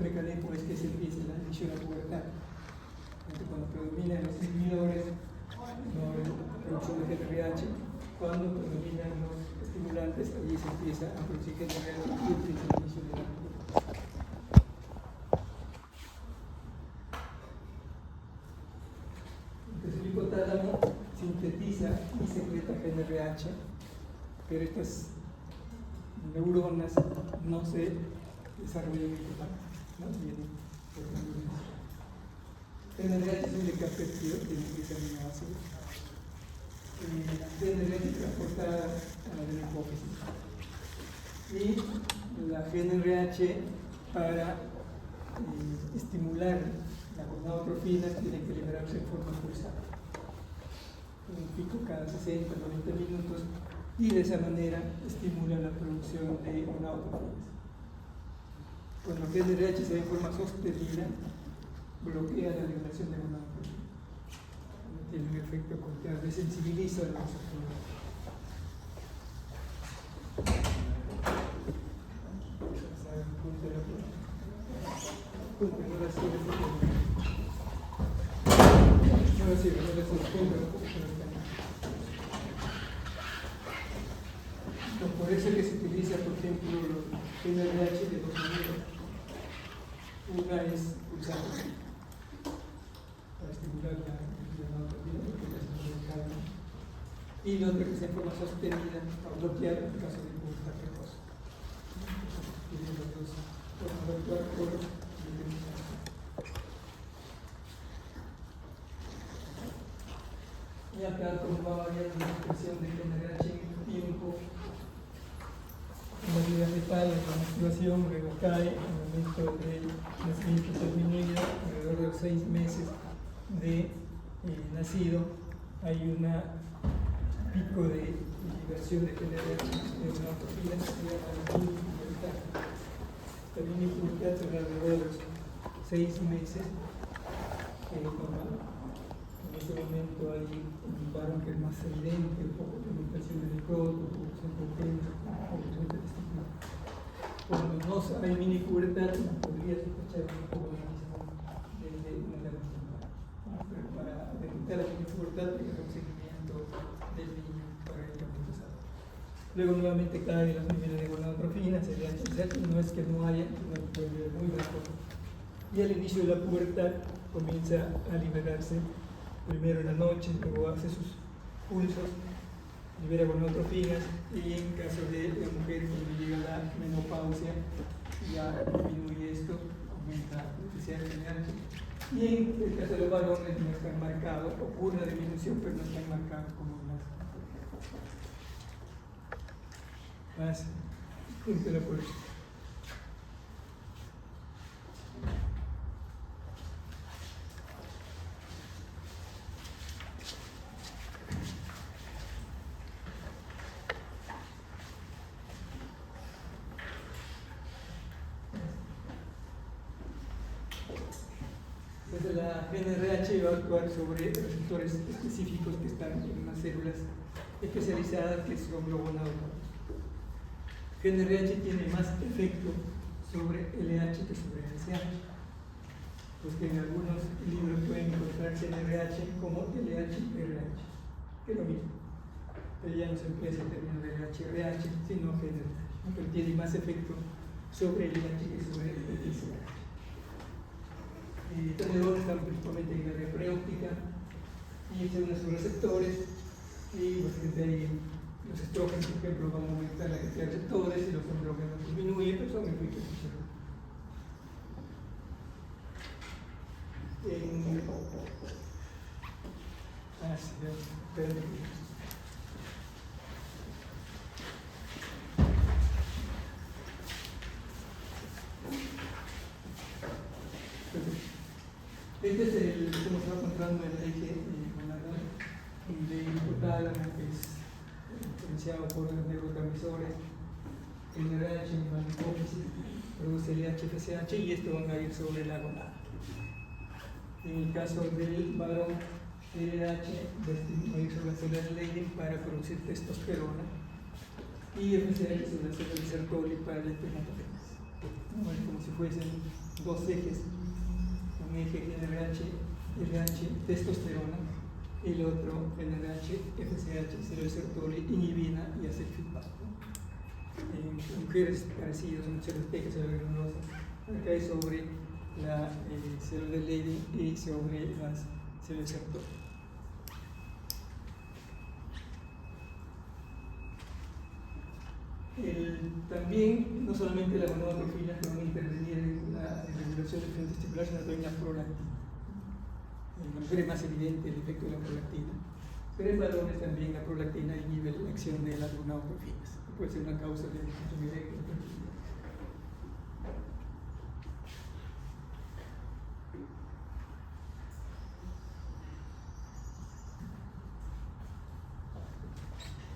este mecanismo es que se empiece el inicio de la pubertad. Entonces, cuando predominan los inhibidores, no hay producción de GnRH. Cuando predominan los estimulantes, allí se empieza a producir GnRH y empieza el inicio de la pubertad. Entonces, el hipotálamo sintetiza y secreta GnRH, pero estas neuronas no se desarrollan en el hipotálamo, ¿no? Vienen por la neuronas. GnRH es un decapeptido, tiene 10 aminoácidos. GnRH transportada a la hipófisis. Y la GnRH para estimular la gonadotrofina tiene que liberarse en forma pulsada. Un pico cada 60, 90 minutos, y de esa manera estimula la producción de gonadotrofinas. Cuando el GnRH se da en forma sostenida, bloquea la liberación de gonadotrofinas. Tiene un efecto contrario, desensibiliza a los receptores. Por eso es que se utiliza, por ejemplo, el GnRH de dos maneras. Una es pulsante, para estimular la gonadotrofina, porque ya se puede calma. Y la otra que es en forma sostenida, para bloquear en caso de pubertad precoz. Tienen los dos formas de actuar por diferenciación. Y acá, como va variando la expresión de GnRH en el tiempo, en la vida fetal, la menstruación luego cae en el momento del nacimiento terminado, alrededor de los 6 meses de nacido, hay un pico de liberación de GnRH de gonadotrofina que se llama la mini pubertad. La mini pubertad son alrededor de los 6 meses. En ese momento hay un varón que es más evidente, un poco de fermentación de necroto, producción de tenso, producción de testículo. Cuando no hay mini pubertad, podría sospechar un poco de una enfermedad. Pero para detectar la mini pubertad hay que hacer un seguimiento del niño para el campo pesado. Luego nuevamente caen los niveles de gonadotrofina, no es que no haya, sino que puede ser muy bajo. Y al inicio de la pubertad comienza a liberarse primero en la noche, luego hace sus pulsos, libera gonadotrofinas, y en caso de la mujer cuando llega la menopausia ya disminuye esto, aumenta la necesidad de GnRH. Y en el caso de los varones no es tan marcado, ocurre una disminución, pero no es tan marcado como más punto de la población. Entonces la GnRH va a actuar sobre receptores específicos que están en unas células especializadas que son los gonadotrofinas. GnRH tiene más efecto sobre LH que sobre LCH, pues que en algunos libros pueden encontrar GnRH como LH-RH, que es lo mismo, pero ya no se emplea el término de LH-RH, sino GnRH, pero tiene más efecto sobre LH que sobre LCH. Estas neuronas están principalmente en la área preóptica y se unen sus receptores, y básicamente ahí los estrógenos, por ejemplo, van a aumentar la cantidad de receptores y los andrógenos disminuyen, pero son efectos fisiológicos. Este es el, como se va encontrando en el eje de hipotálamo, que es influenciado por los neurotransmisores. GnRH en la hipófisis produce LH-FSH y esto van a ir sobre la gonada. En el caso del varón, LH va a ir sobre las células de Leydig para producir testosterona y FSH sobre las células de Sertoli para la espermatogenesis. Como se si fuesen dos ejes, un eje NRH, testosterona, el otro NRH, FSH, Sertoli, inhibina y hace feedback. En mujeres parecidas, en células células granulosa, acá es sobre la célula de Leydig y sobre las células Sertoli. También, no solamente la gonadotrofinas que van a intervenir en la regulación del frente testicular, sino también la prolactina. En la mujer es más evidente el efecto de la prolactina, pero en varones también la prolactina inhibe la acción de las gonadotrofinas, que puede ser una causa de disfunción eréctil.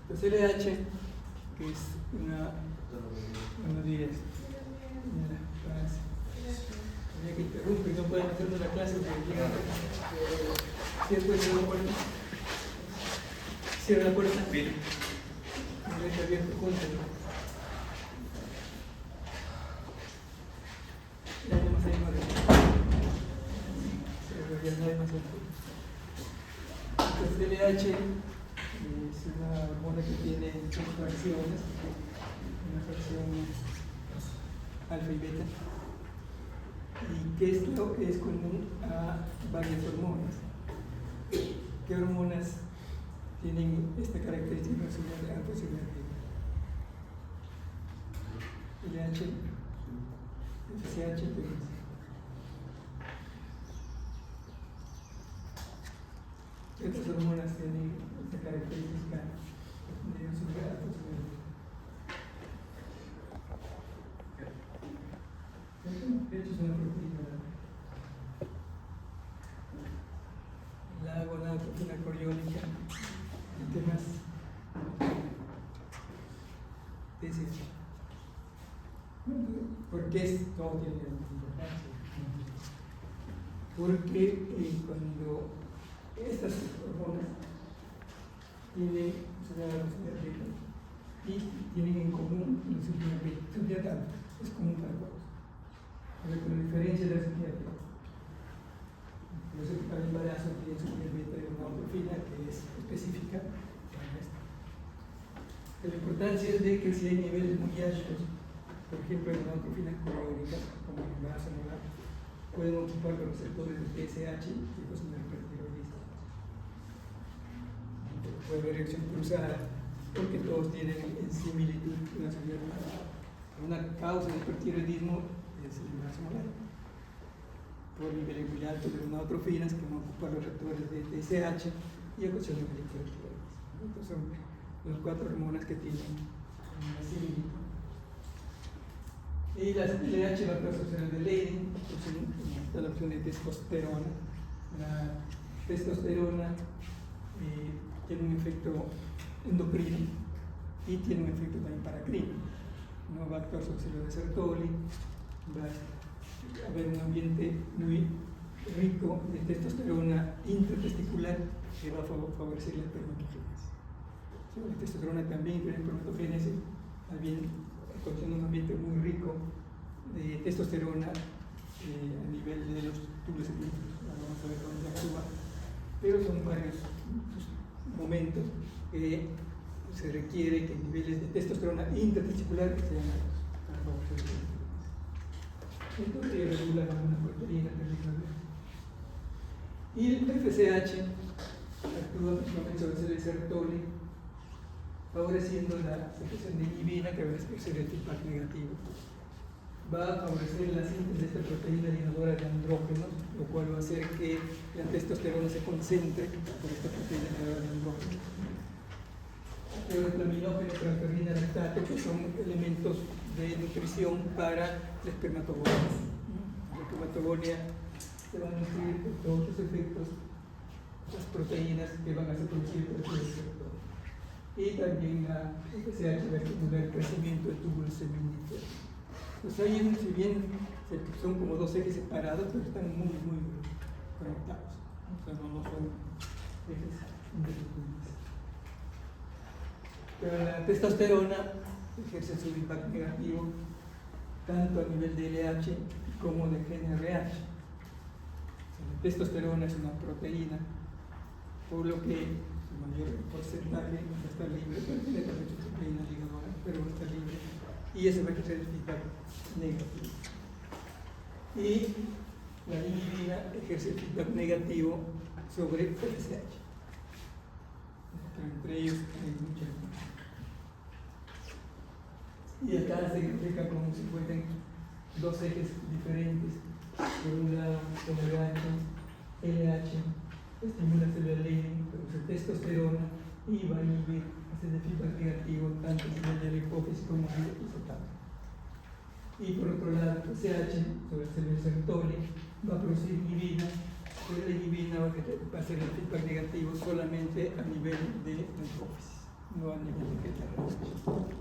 Entonces LH, que es buenos días. Que interrumpe y no pueden hacernos la clase porque llegan. Cierra la puerta. Cierra la puerta. Bien. Me deja abierto, júntelo. Ya no más hay más. Ya no hay más. Entonces LH es una hormona que tiene dos fracciones. Una fracción alfa y beta. ¿Y qué es común a varias hormonas? ¿Qué hormonas tienen esta característica de alfa y beta? LH, FSH, ¿qué otras hormonas tienen esta característica de alfa y beta? De hecho es una proteína. La gonadotrofina coriónica. ¿Qué más? ¿Por qué todo tiene importancia? Porque cuando estas hormonas tienen y tienen en común la subunidad alta, es común para todos. Pero con la diferencia de la subunidad alta. Por eso que para el embarazo tiene subunidad beta de gonadotrofina que es específica para esto. La importancia es de que si hay niveles muy altos, por ejemplo, de gonadotrofinas coriónicas, como el embarazo anular, pueden ocupar los receptores de TSH y cosas de hipertiroidismo. Puede haber reacción cruzada porque todos tienen en similitud una señal. Una causa de hipertiroidismo es el embarazo anular, por nivel muy alto de gonadotrofinas que van a ocupar los receptores de TSH y ocasionan el hipertiroidismo. Entonces son las cuatro hormonas que tienen una similitud. Y las LH, la testosterona de Leydig, está la opción de testosterona. La testosterona tiene un efecto endocrino y tiene un efecto también paracrino. No va a actuar sobre células de Sertoli, va a haber un ambiente muy rico de testosterona intratesticular que va a favorecer la espermatogénesis. La testosterona también tiene espermatogénesis, también contiene un ambiente muy rico de testosterona a nivel de los túbulos epífitos. Vamos a ver dónde actúa, pero son varios momentos que se requiere que niveles de testosterona intratesticular sean altos para favorecer la espermatogénesis. Entonces regula una proteína terrible. Y el FSH actúa principalmente sobre células Sertoli, favoreciendo la secreción de inhibina, que va a ser el feedback negativo. Va a favorecer la síntesis de esta proteína ligadora de andrógenos, lo cual va a hacer que la testosterona se concentre por esta proteína ligadora de andrógenos. Europlaminógeno, transferrina, lactato, que son elementos de nutrición para la espermatogonia. La espermatogonia se van a nutrir por todos los efectos, las proteínas que van a ser producidas por el receptor. Y también la FSH va a estimular el crecimiento del túbulo seminiferno. Pues ahí, si bien son como dos ejes separados, pero están muy conectados. O sea, no son ejes independientes. Pero la testosterona ejerce su impacto negativo tanto a nivel de LH como de GnRH. La testosterona es una proteína, por lo que su mayor porcentaje va a estar libre, tiene también su proteína ligadora, pero va a estar libre, y eso va a ejercer el feedback negativo. Y la inhibina ejerce el feedback negativo sobre el FSH. Entre ellos hay mucha diferencia. Y acá se explica como si fuesen dos ejes diferentes. Por un lado, LH estimula el Leydig, produce testosterona y va a inhibir, hacer el feedback negativo tanto a nivel de la hipófisis como en el hipotálamo. Y por otro lado, SH sobre el Sertoli va a producir inhibina, pero la inhibina va a hacer el feedback negativo solamente a nivel de la hipófisis, no a nivel de GnRH.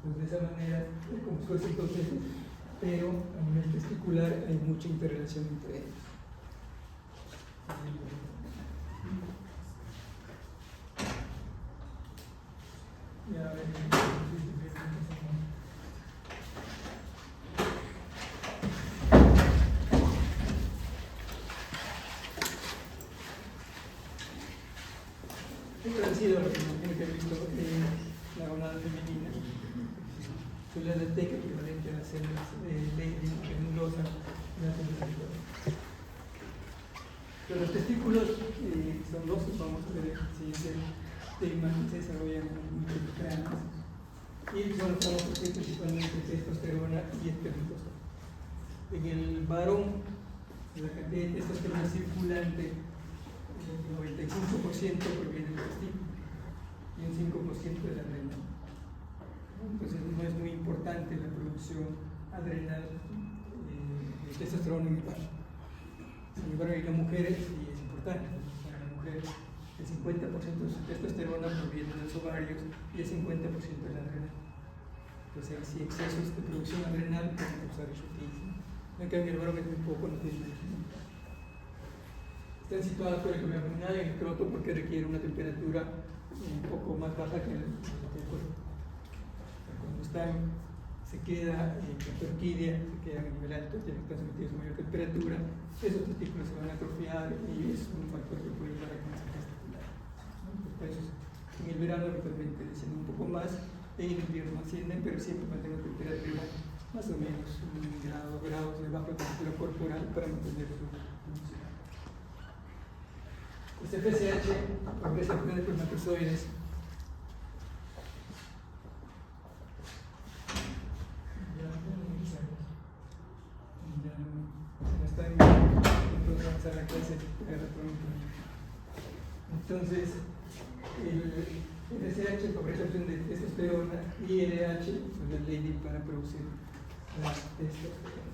Entonces, de esa manera, es como si fuesen dos ejes, pero a nivel testicular hay mucha interrelación entre ellos. Ya, a ver, esto ha sido lo que he visto en la gonada femenina. Células de teca equivalente a las células de Leydig, granulosa, pero los testículos son dos, vamos a ver si se desarrollan muy tempranos, y son famosos principalmente testosterona y espermatozoide. En el varón, la cantidad de testosterona circulante, el 95% proviene del testículo y un 5% de la adrenal. Entonces no es muy importante la producción adrenal de testosterona en el varón. Sin embargo, en las mujeres sí es importante. Para la mujer, el 50% de su testosterona proviene de los ovarios y el 50% de la adrenal. Entonces, si excesos de producción adrenal pueden causar hirsutismo. En cambio, el varón es muy poco, no tiene hirsutismo. Están situadas por el camino abdominal y en el escroto porque requiere una temperatura un poco más baja que el cuerpo. Cuando se queda en la orquídea, se quedan a nivel alto, tienen que estar sometidos a mayor temperatura, esos testículos se van a atrofiar y es un factor que puede llevar a cáncer testicular. Los pechos en el verano habitualmente descienden un poco más, en el invierno ascienden, pero siempre mantienen una temperatura más o menos 1 grado, 2 grados debajo de la temperatura corporal para mantener su función. Este FSH progresa a de espermatozoides. Entonces, el FSH favorece la acción de testosterona y LH, pues el Leydig, para producir la testosterona.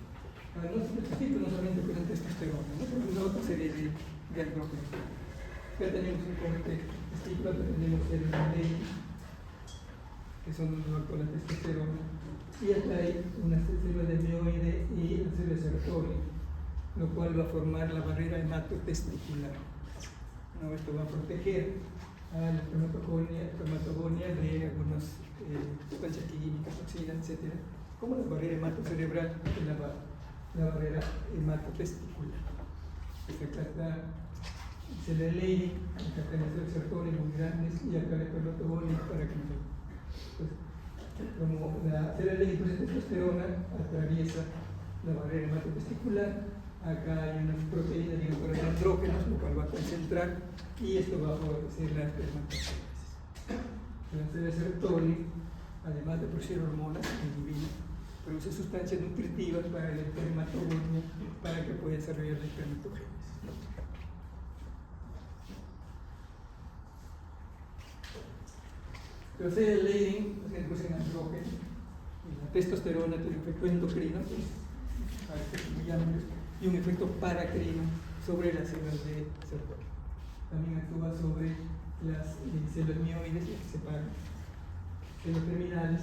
Ahora, los testículos no solamente producen testosterona, ¿no? Pero otra serie de andrógenos. Acá tenemos un corte testículo, acá tenemos el Leydig, que son los con la testosterona, y acá hay una célula de mioide y una célula de Sertoli, lo cual va a formar la barrera hematotesticular. ¿No? Esto va a proteger a la espermatogonia de algunas sustancias químicas, toxinas, etc., como la barrera hematocerebral y la barrera hematotesticular. Acá está la célula de Leydig, acá está la célula de Sertoli muy grandes, y acá la espermatogonia para que no se... Pues, como la célula de Leydig produce testosterona, atraviesa la barrera hematotesticular. Acá hay unas proteínas ligadoras de andrógenos, lo cual va a concentrar y esto va a favorecer la espermatogenesis. La célula de Sertoli, además de producir hormonas, inhibina, produce sustancias nutritivas para el espermatogonia para que pueda desarrollar la espermatogénesis. Entonces el Leydig se produce en andrógeno y la testosterona tiene un efecto endocrino, pues, a veces me llaman esto, y un efecto paracrino sobre las células de Sertoli. También actúa sobre las células mioides que se separan. Células terminales,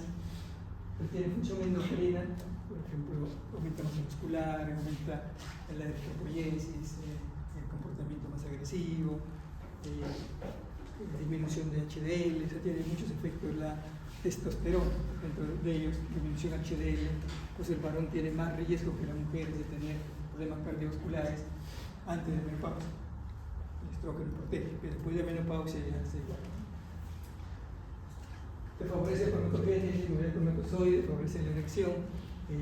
pues tienen función endocrina, por ejemplo, aumenta la masa muscular, aumenta la eritropoiesis, el comportamiento más agresivo, disminución de HDL, tiene muchos efectos la testosterona. Dentro de ellos, disminución HDL, pues el varón tiene más riesgo que la mujer de tener problemas cardiovasculares antes de la menopausia. El estrógeno protege, pero después de la menopausia ya se igual. Te favorece el espermatogénesis, el espermatozoide, favorece la erección.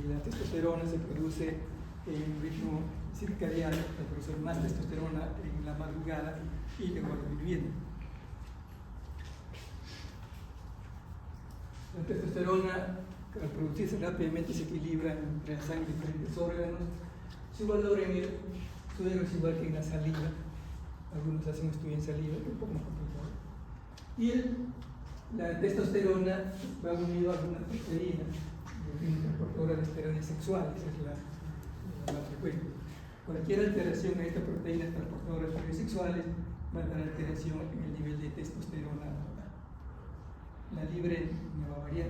La testosterona se produce en un ritmo circadiano, se produce más testosterona en la madrugada y luego va disminuyendo. La testosterona, al producirse rápidamente, se equilibra entre la sangre y diferentes órganos. Su valor en el suero es igual que en la saliva. Algunos hacen un estudio en saliva, que es un poco más complicado. Y la testosterona va unido a algunas proteínas, transportadora de esteroides sexuales, es la más frecuente. Cualquier alteración en estas proteínas transportadoras de esteroides sexuales va a dar alteración en el nivel de testosterona. La libre no va a variar.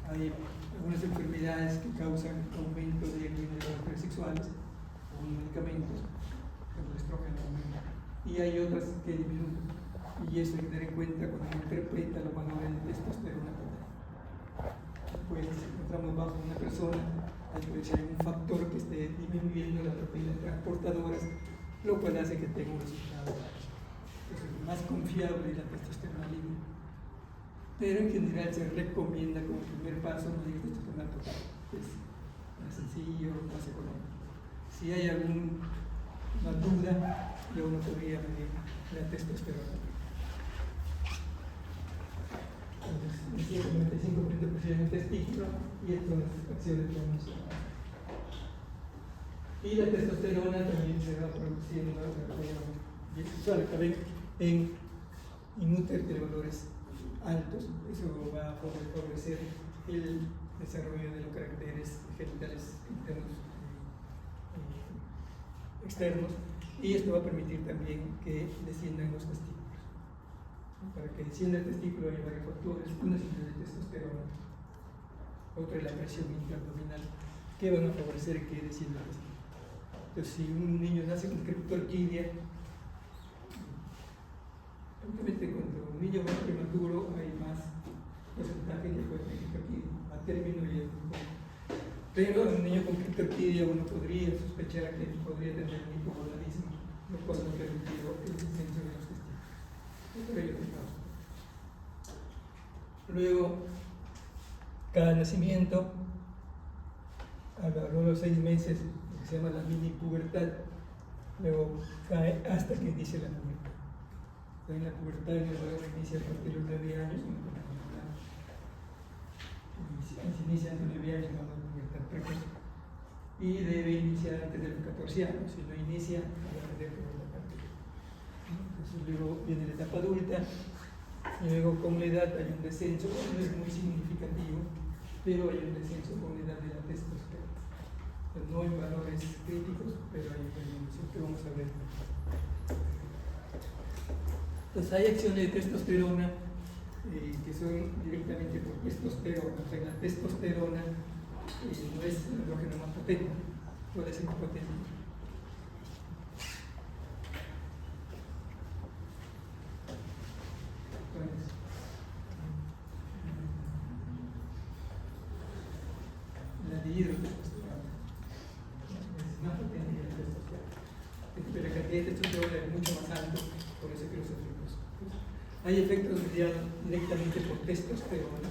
Hay algunas enfermedades que causan aumento del nivel de esteroides sexuales, algunos medicamentos, como el estrógeno aumenta, y hay otras que disminuyen. Y eso hay que tener en cuenta cuando uno interpreta los valores de testosterona. Pues si encontramos bajo una persona, hay puede ser un factor que esté disminuyendo las proteínas transportadoras, lo cual hace que tenga un resultado. Entonces, más confiable es la testosterona libre. Pero en general se recomienda como primer paso no ir testosterona total. Es más sencillo, más económico. Si hay alguna duda, yo uno podría medir la testosterona. El 195% en el testículo y estas son las acciones que vamos a hacer. Y la testosterona también se va produciendo en inúteres de valores altos. Eso va a favorecer el desarrollo de los caracteres genitales internos externos, y esto va a permitir también que desciendan los testículos. Para que descienda el testículo hay varios factores. Uno es el nivel de testosterona, otro es la presión intraabdominal, que van a favorecer que descienda el testículo. Entonces, si un niño nace con criptorquidia, obviamente cuando un niño más prematuro hay más porcentaje de criptorquidia, a término y a tiempo. Pero un niño con criptorquidia uno podría sospechar que podría tener un hipogonadismo, lo cual no permitió el descenso de los testículos. Luego, cada nacimiento, a lo largo de los 6 meses, lo que se llama la mini pubertad, luego cae hasta que inicia la pubertad. Entonces, la pubertad en el varón inicia a partir de los 9 años, se inicia antes de 9 años, se llama pubertad precoz, y debe iniciar antes de los 14 años. Si no inicia, va a tener que volver a partir. Entonces, luego viene la etapa adulta, y luego con la edad hay un descenso, no es muy significativo, pero hay un descenso con la edad de la testosterona. Pues no en valores críticos, pero hay una disminución que vamos a ver. Entonces hay acciones de testosterona que son directamente por testosterona. O sea, la testosterona no es el andrógeno más potente, puede ser más potente. La dihidrotestosterona es más potente que la testosterona, pero la cantidad de testosterona es mucho más alta, por eso que los efectos. Hay efectos mediados directamente por testosterona,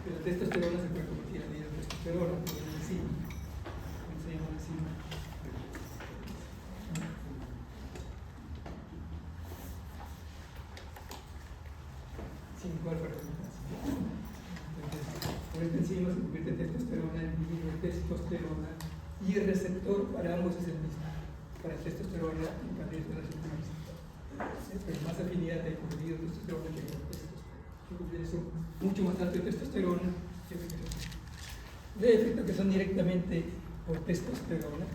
pero la testosterona se puede convertir en dihidrotestosterona, por la enzima. ¿Cómo se llama la enzima? Por esta enzima se convierte en testosterona, en dihidrotestosterona, y el receptor para ambos es el mismo, para testosterona y para dihidrotestosterona. Pero más afinidad hay por dihidrotestosterona que por testosterona. Eso mucho más alto de testosterona que de testosterona. De efectos que son directamente por testosterona,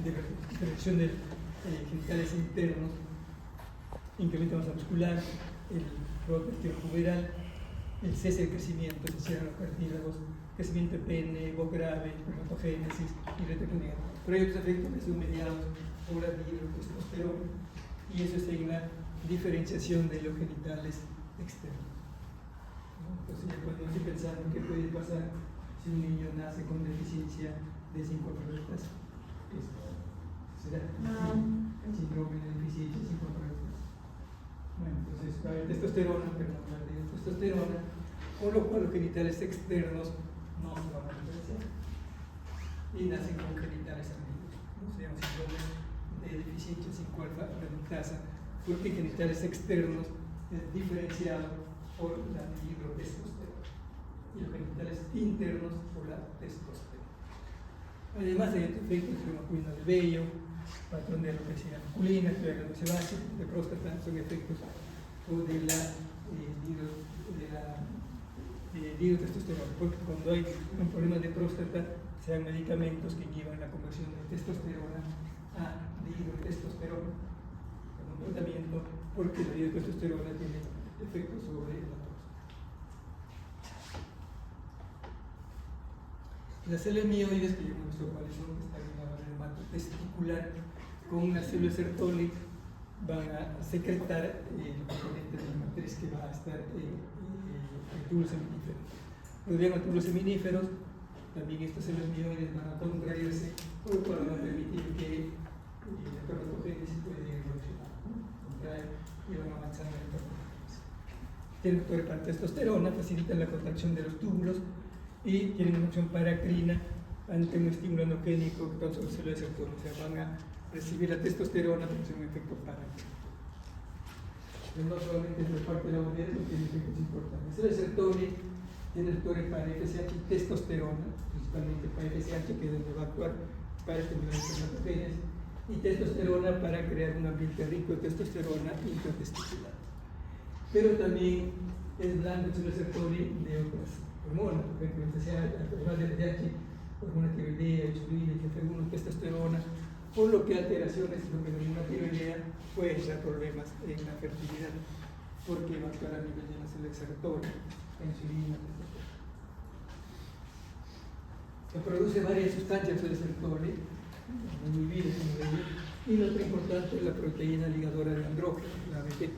de reducción de genitales internos, incremento de masa muscular, el protestión puberal, el cese del crecimiento, se cierran los cartílagos, crecimiento de pene, voz grave, espermatogénesis y retrocognición. Pero hay otros efectos que son mediados por la dihidrotestosterona, y eso es en la diferenciación de los genitales externos. Entonces ya podemos ir pensando qué puede pasar si un niño nace con deficiencia de 5-alfa-reductasa. Será síndrome de deficiencia de 5-alfa-reductasa. Bueno, entonces va a haber testosterona, pero no va a haber testosterona, con lo cual los genitales externos no se van a diferenciar y nacen con genitales ambiguos. ¿No? Se llama síndrome de deficiencia 5-alfa-reductasa, porque genitales externos es diferenciado por la dihidrotestosterona y los genitales internos por la testosterona. Además hay otros efectos masculinos del vello, patrón de alopecia masculina, estudio de sebácea, de próstata, son efectos o de la dihidrotestosterona, porque cuando hay un problema de próstata se dan medicamentos que llevan la conversión de testosterona a dihidrotestosterona como un tratamiento, porque la dihidrotestosterona tiene efectos sobre la próstata. Las células mioides, que ya hemos visto cuáles son, que están en la barrera hematotesticular, con una célula Sertoli van a secretar los componentes de la matriz que va a estar en túbulos seminíferos. Rodean a túbulos seminíferos, también estas células mioides van a contraerse, por lo cual van a permitir que la espermatogénesis pueda evolucionar, contraer y van avanzando en la espermatogénesis. Tienen factores para testosterona, facilitan la contracción de los túbulos y tienen una acción paracrina ante un estímulo endogénico que causa las células Sertoli, o sea, van a recibir la testosterona, pero es un efecto paracrino. No solamente es la parte de la mujer, sino tiene efectos importantes. La célula Sertoli tiene receptores para FSH y testosterona, principalmente para FSH, que es donde va a actuar para estimular la espermatogénesis, y testosterona para crear un ambiente rico de testosterona intratesticular. Pero también es blanco el Sertoli de otras hormonas, por ejemplo, además del FSH, hormona tiroidea, insulina, GF1, testosterona, por lo que alteraciones en lo que denomina tiroidea pueden dar problemas en la fertilidad, porque va a actuar a nivel de la célula Sertoli, insulina, testosterona. Se produce varias sustancias de Sertoli, muy bien, y lo otro importante es la proteína ligadora de andrógeno, la ABP,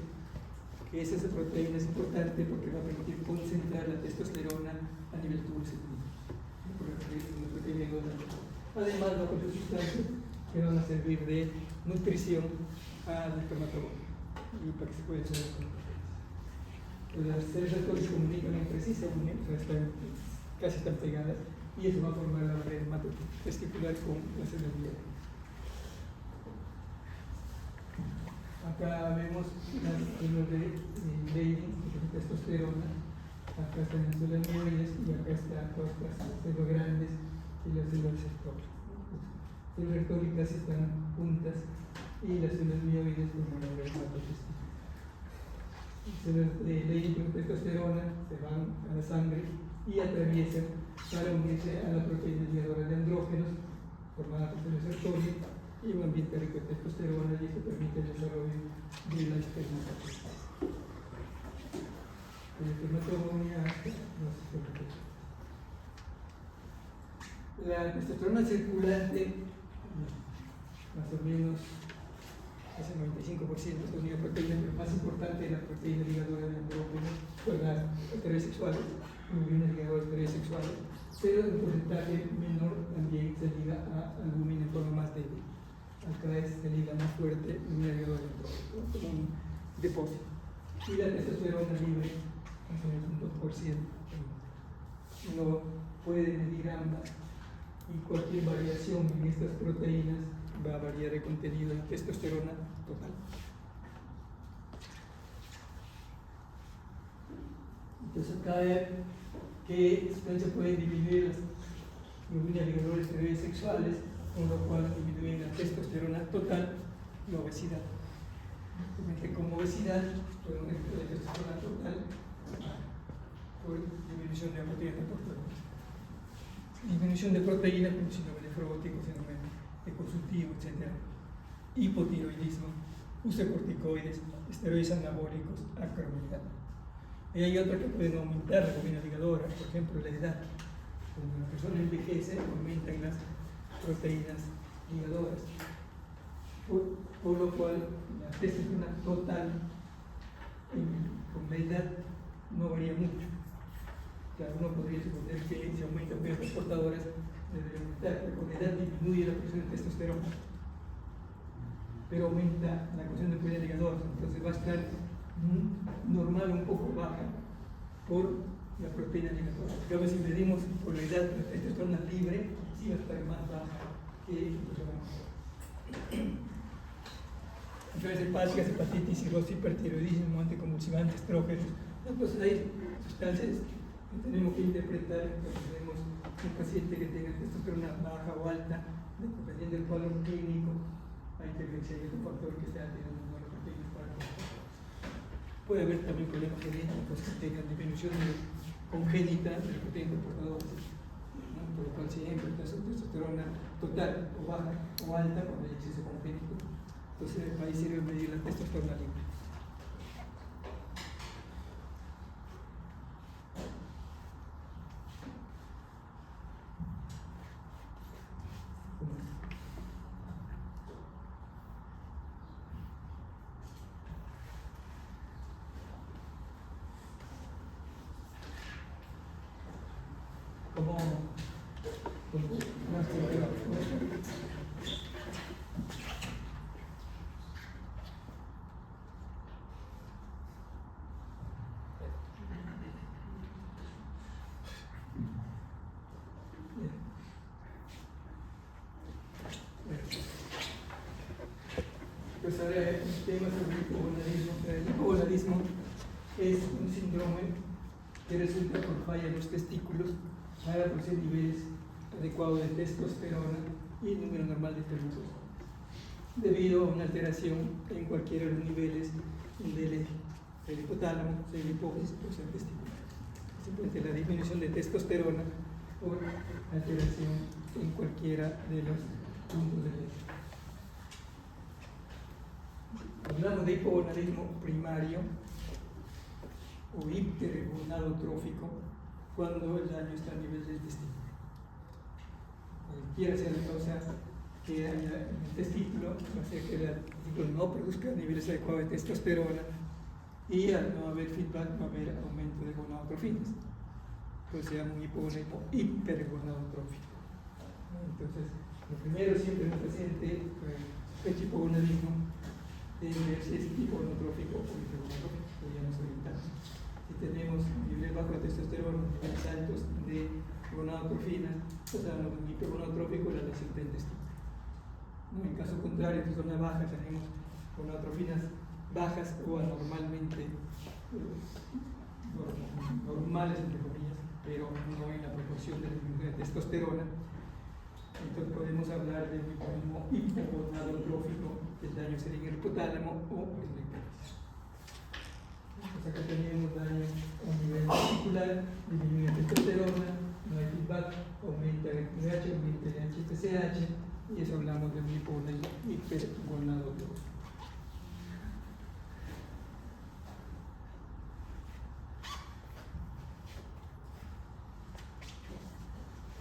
que esa proteína es importante porque va a permitir concentrar la testosterona a nivel túbulo seminífero. Además, va a otras sustancias que van a servir de nutrición al espermatozoide y para que se pueda hacer las células Sertoli se comunican entre sí, se unen, o sea, casi están pegadas, y eso va a formar la barrera hematotesticular con la célula mioides. Acá vemos las células de Leydig, que es testosterona, acá están las células mioides y acá están todas las células grandes y las células Sertoli. Las células sertólicas están juntas y las células mioides forman la barrera hematotesticular. Las células de Leydig con testosterona se van a la sangre y atraviesan para unirse a la proteína ligadora de andrógenos formada por células Sertoli y un ambiente rico de testosterona, y esto permite el desarrollo de la espermatogénesis. La espermatogenia la testosterona circulante, más o menos es el 95% de una proteína, pero más importante es la proteína ligadora de andrógenos, con las heterosexuales, globulina ligadora heterosexuales, pero el porcentaje menor también se liga a albúmina en forma más débil. Acá se liga más fuerte un ligador de andrógeno, como un depósito. Y la testosterona libre, más o menos un 2%. Uno puede medir ambas y cualquier variación en estas proteínas va a variar el contenido de la testosterona total. Entonces acá que se pueden dividir las globulinas ligadoras sexuales, con lo cual disminuyen la testosterona total y la obesidad. Como obesidad, por un ejemplo de testosterona total por disminución de la proteína de portadores. Disminución de proteína como síndrome nefrótico, síndrome de consultivo, etc. Hipotiroidismo, uso de corticoides, esteroides anabólicos, acromegalia. Y hay otras que pueden aumentar la globulina ligadora, por ejemplo, la edad. Cuando la persona envejece, aumentan las proteínas ligadoras. Por lo cual, la testosterona total con la edad no varía mucho. Claro, uno podría suponer que si aumenta el peso de las portadoras, debe aumentar, pero con la edad disminuye la producción de testosterona, pero aumenta la cuestión de proteína ligadora, entonces va a estar normal un poco baja por la proteína ligadora. Pero si medimos por la edad la testosterona libre, sí va a estar más baja que enfermedades hepáticas, hepatitis, cirrosis, hipertiroidismo, anticonvulsivantes, estrógenos. Entonces hay sustancias que tenemos que interpretar cuando tenemos un paciente que tenga testosterona baja o alta, dependiendo del cuadro clínico, hay que ver si hay otro factor que esté alterando la proteína para puede haber también problemas genéticos que tengan disminución congénita de la proteína portadora, ¿no? Por lo cual siempre testosterona total o baja o alta cuando hay exceso congénito. Entonces ahí sirve medir la testosterona libre. Pues ahora el tema sobre el hipogonadismo. El hipogonadismo es un síndrome que resulta por falla en los testículos para producir niveles adecuados de testosterona y número normal de espermatozoides, debido a una alteración en cualquiera de los niveles del hipotálamo, de la hipófisis o del testículo. Simplemente la disminución de testosterona por alteración en cualquiera de los puntos del eje. Hablamos de hipogonadismo primario o hipergonadotrófico cuando el daño está a nivel del testículo. Cualquiera sea la causa que haya en el testículo, va a ser que el testículo no produzca niveles adecuados de testosterona y al no haber feedback va a haber aumento de gonadotrofinas. Entonces se llama un hipogonadismo hipergonadotrófico. Entonces, lo primero siempre en un paciente sospecha hipogonadismo debe ver si es hipogonadotrófico o hipergonadotrófico, que ya nos orientamos. Si tenemos niveles bajos de testosterona, niveles altos de gonadotrofinas, pues hablamos de un hipergonadotrófico y la lesión del testículo. ¿No? En caso contrario, si son bajas, tenemos gonadotrofinas bajas o anormalmente normales, entre comillas, pero no en la proporción de la disminución de testosterona. Entonces podemos hablar de un hipogonadismo hipogonadotrófico, el daño sería en el hipotálamo o en la hipófisis. Entonces acá tenemos daño a nivel testicular, disminuye la testosterona, no hay feedback, aumenta el QH, aumenta el HTCH, y eso hablamos de un hipogonadismo hipergonadotrófico.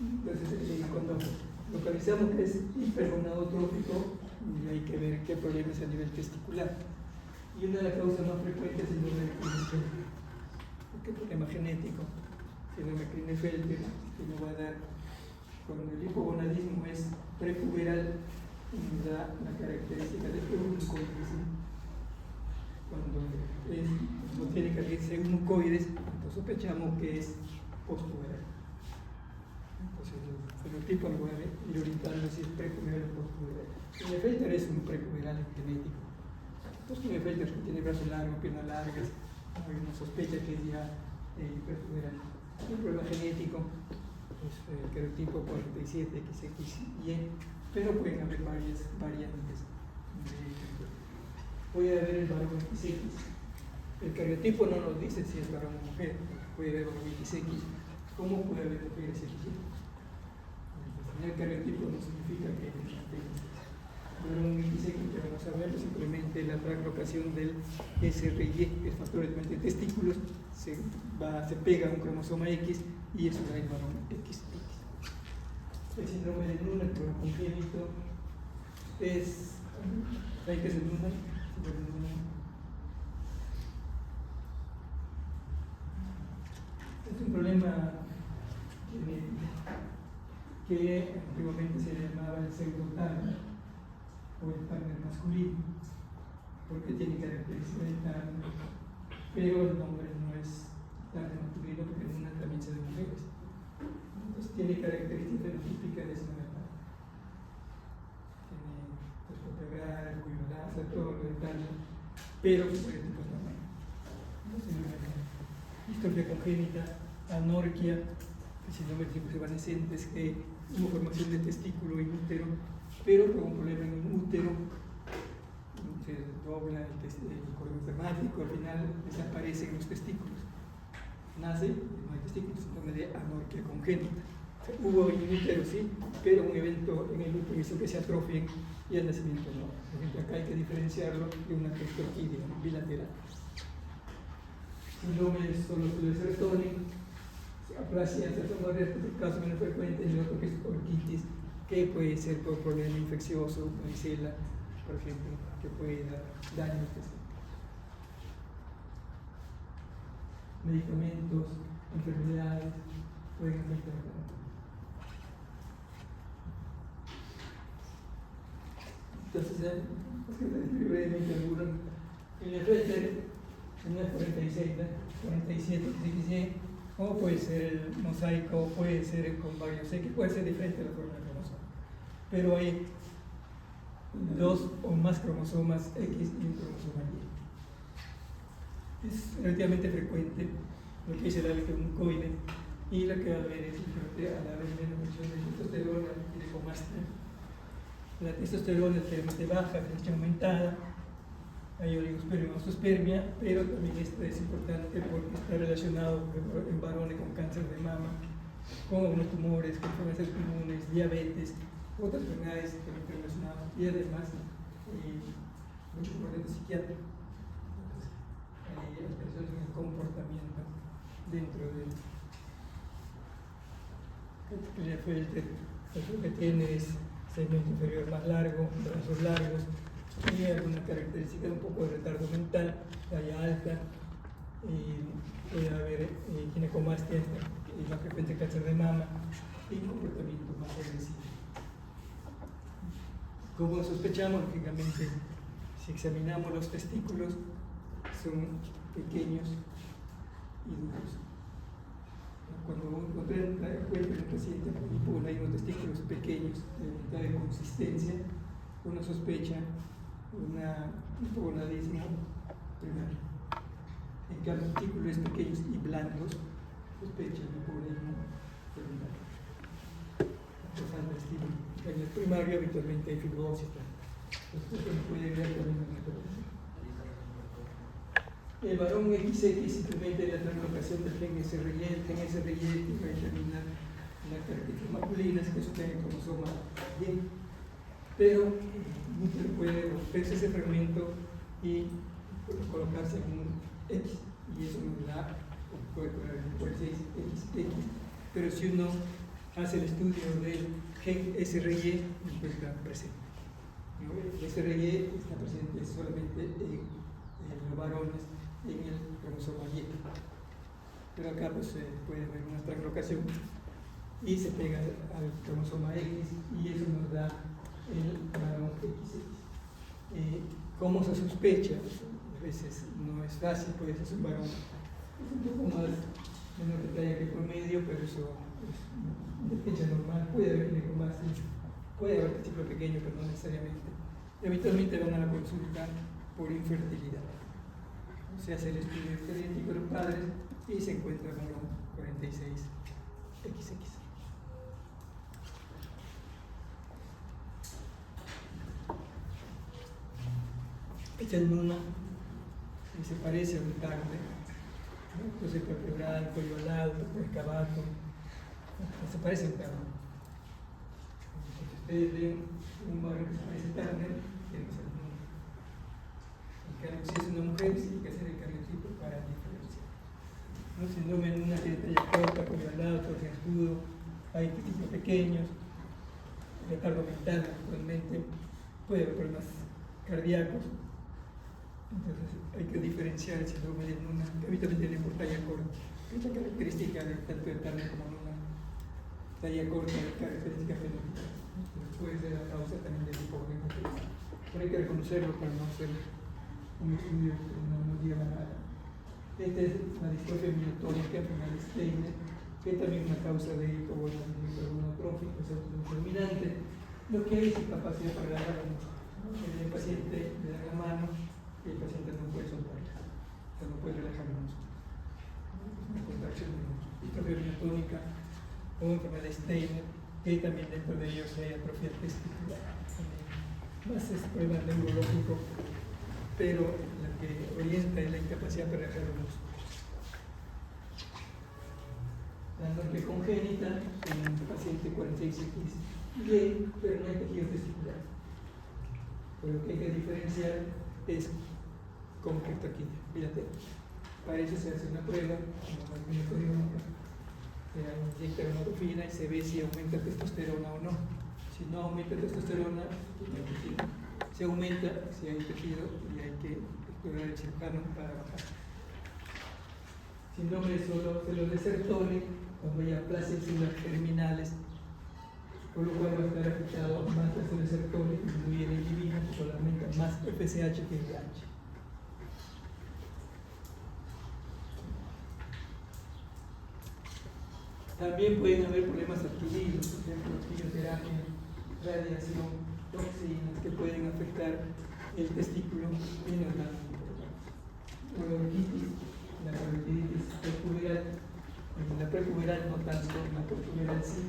Entonces, cuando localizamos que es hipergonadotrófico, hay que ver qué problema es a nivel testicular. Y una de las causas más frecuentes es el síndrome de Klinefelter. ¿Qué problema genético? Síndrome de Klinefelter, que nos va a dar, cuando el hipogonadismo es prepuberal, nos da la característica de eunucoidismo. Cuando no tiene características eunucoides, entonces sospechamos que es postpuberal. Entonces el fenotipo lo va a ir orientando si es prepuberal o postpuberal. Klinefelter es un prepuberal genético. Entonces Klinefelter que tiene brazos largos, piernas largas, hay una sospecha que es ya prepuberal. Un problema genético, es el cariotipo 47, XXY, pero pueden haber varias variantes. Puede haber el varón XX. El cariotipo no nos dice si es varón o mujer, puede haber varón XX. ¿Cómo puede haber mujeres XY? Tener cariotipo no significa que varón XX, que vamos a ver, simplemente la translocación del SRY, el factor de testículos, se pega a un cromosoma X y eso da el varón XX. El síndrome de Noonan, el problema congénito, es. ¿Saben qué es el Noonan? Es un problema que antiguamente se llamaba el pseudotarner o el tarner masculino, porque tiene características de tarner, pero el nombre no es tarner masculino porque en una también se de mujeres. Entonces tiene características fenotípicas de esa manera. Tiene respuesta oral, cuello lazo, todo lo de tarner, pero por el tipo de tamaño. Distrofia congénita, anorquia, carcinoma evanescentes, que hubo formación de testículo y útero, pero por un problema en el útero se dobla el cordón espermático, al final desaparecen los testículos. Nace, no hay testículos, síndrome de anorquia congénita. O sea, hubo en el útero, sí, pero un evento en el útero hizo que se atrofien y el nacimiento no. Por ejemplo, acá hay que diferenciarlo de una testoquídea bilateral. Síndrome solo de serotonin, aplasia en el caso menos frecuente, y el otro que es orquitis, que puede ser por problema infeccioso, varicela, por ejemplo, que puede dar daño al testículo. Medicamentos, enfermedades, pueden afectar. Entonces, brevemente algunos. En el Fetter, en el 46, 47, XY, o puede ser el mosaico, puede ser con varios X, puede ser diferente la forma de cromosoma. Pero hay 2 o más cromosomas X y un cromosoma Y. Es relativamente frecuente lo que dice el hábito mucoide, y lo que va a haber es al haber menos función de testosterona y de comastia. La testosterona es realmente baja, es aumentada, hay oligospermia o osteospermia, pero también esto es importante porque está relacionado en varones con cáncer de mama, con algunos tumores, con enfermedades comunes, diabetes, otras enfermedades también relacionadas, y además mucho componente psiquiátrico. Entonces, hay alteraciones en el comportamiento dentro del Klinefelter. Lo que tiene es segmento inferior más largo, brazos largos, y alguna característica de un poco de retardo mental, talla alta, puede haber ginecomastia, más frecuente cáncer de mama y comportamiento más agresivo. Como sospechamos, lógicamente, si examinamos los testículos, son pequeños y duros. Cuando uno encuentra en un paciente con hay unos testículos pequeños de mitad de consistencia, uno sospecha un hipogonadismo primario. En cambio, testículos pequeños y blancos, sospecha un hipogonadismo secundario. En el primario habitualmente hay fibrosis. Entonces, se puede ver también en la televisión. El varón XX simplemente la translocación del gen SRY. El gen SRY va a determinar las características masculinas, que eso tiene el cromosoma Y. Pero usted puede romperse ese fragmento y colocarse en un X, y eso nos da, puede ser XX. Pero si uno hace el estudio del gen SRY, encuentra presente. El SRY está presente solamente en los varones en el cromosoma Y. Pero acá pues, puede haber una translocación y se pega al cromosoma X, y eso nos da el varón XX. ¿Cómo se sospecha? A veces no es fácil, puede ser un varón un poco más menor de talla que el promedio, pero eso es de fecha normal. Puede haber ginecomastia, puede haber testículo pequeño, pero no necesariamente. Y habitualmente van a la consulta por infertilidad. Se hace el estudio genético de los padres y se encuentra varón 46XX. Esta es una y se parece a un tarde, entonces vertebral, cuello alado, escabato, se parece a un tarde. Si ustedes ven un varón que se parece a tarde, tiene que ser un hombre. Si es una mujer, sí hay que hacer el cariotipo para diferenciar. ¿No? Si no ven una que tiene talla corta, cuello alado, torso escudo, hay testículos pequeños, retardo mental, naturalmente, puede haber problemas cardíacos. Entonces hay que diferenciar el síndrome de Noonan, que habitualmente le por talla corta. Esta característica de tanto de Turner como Noonan. talla corta de característica fenótica. Puede ser la causa también del hipogonadismo. Pero hay que reconocerlo para no hacer un estudio que no nos lleva a nada. Esta es la distrofia miotónica final Steiner, que también es una causa de hipogonadismo hipergonadotrófico, es autodeterminante. Lo que hay es incapacidad para relajar el músculo. El paciente le da la mano y el paciente no puede soltarla, no puede relajar el músculo. Una contracción de distrofia miotónica o enfermedad de Steiner, que también dentro de ellos hay atrofia testicular. Más es problema neurológico, pero la que orienta es la incapacidad para relajar los músculos. La anorquia congénita en un paciente 46X bien, pero no hay tejido testicular. Pero lo que hay que diferenciar es como que está aquí. Fíjate, para eso se hace una prueba, como más ginecodiónica, se inyecta gonadotropina y se ve si aumenta testosterona o no. Si no aumenta testosterona, no hay tejido. Si aumenta, si hay tejido, y hay que explorar el cirujano para bajar. Síndrome de celos de Sertoli, cuando hay aplasias celulares terminales, por lo cual va a estar afectado más la célula de Sertoli, disminuye el inhibino, solamente más FSH que LH. También pueden haber problemas adquiridos, por ejemplo, quimioterapia, radiación, toxinas que pueden afectar el testículo y nos dan uroquitis, la parotiditis prepuberal, la prepuberal no tanto, la prepuberal sí.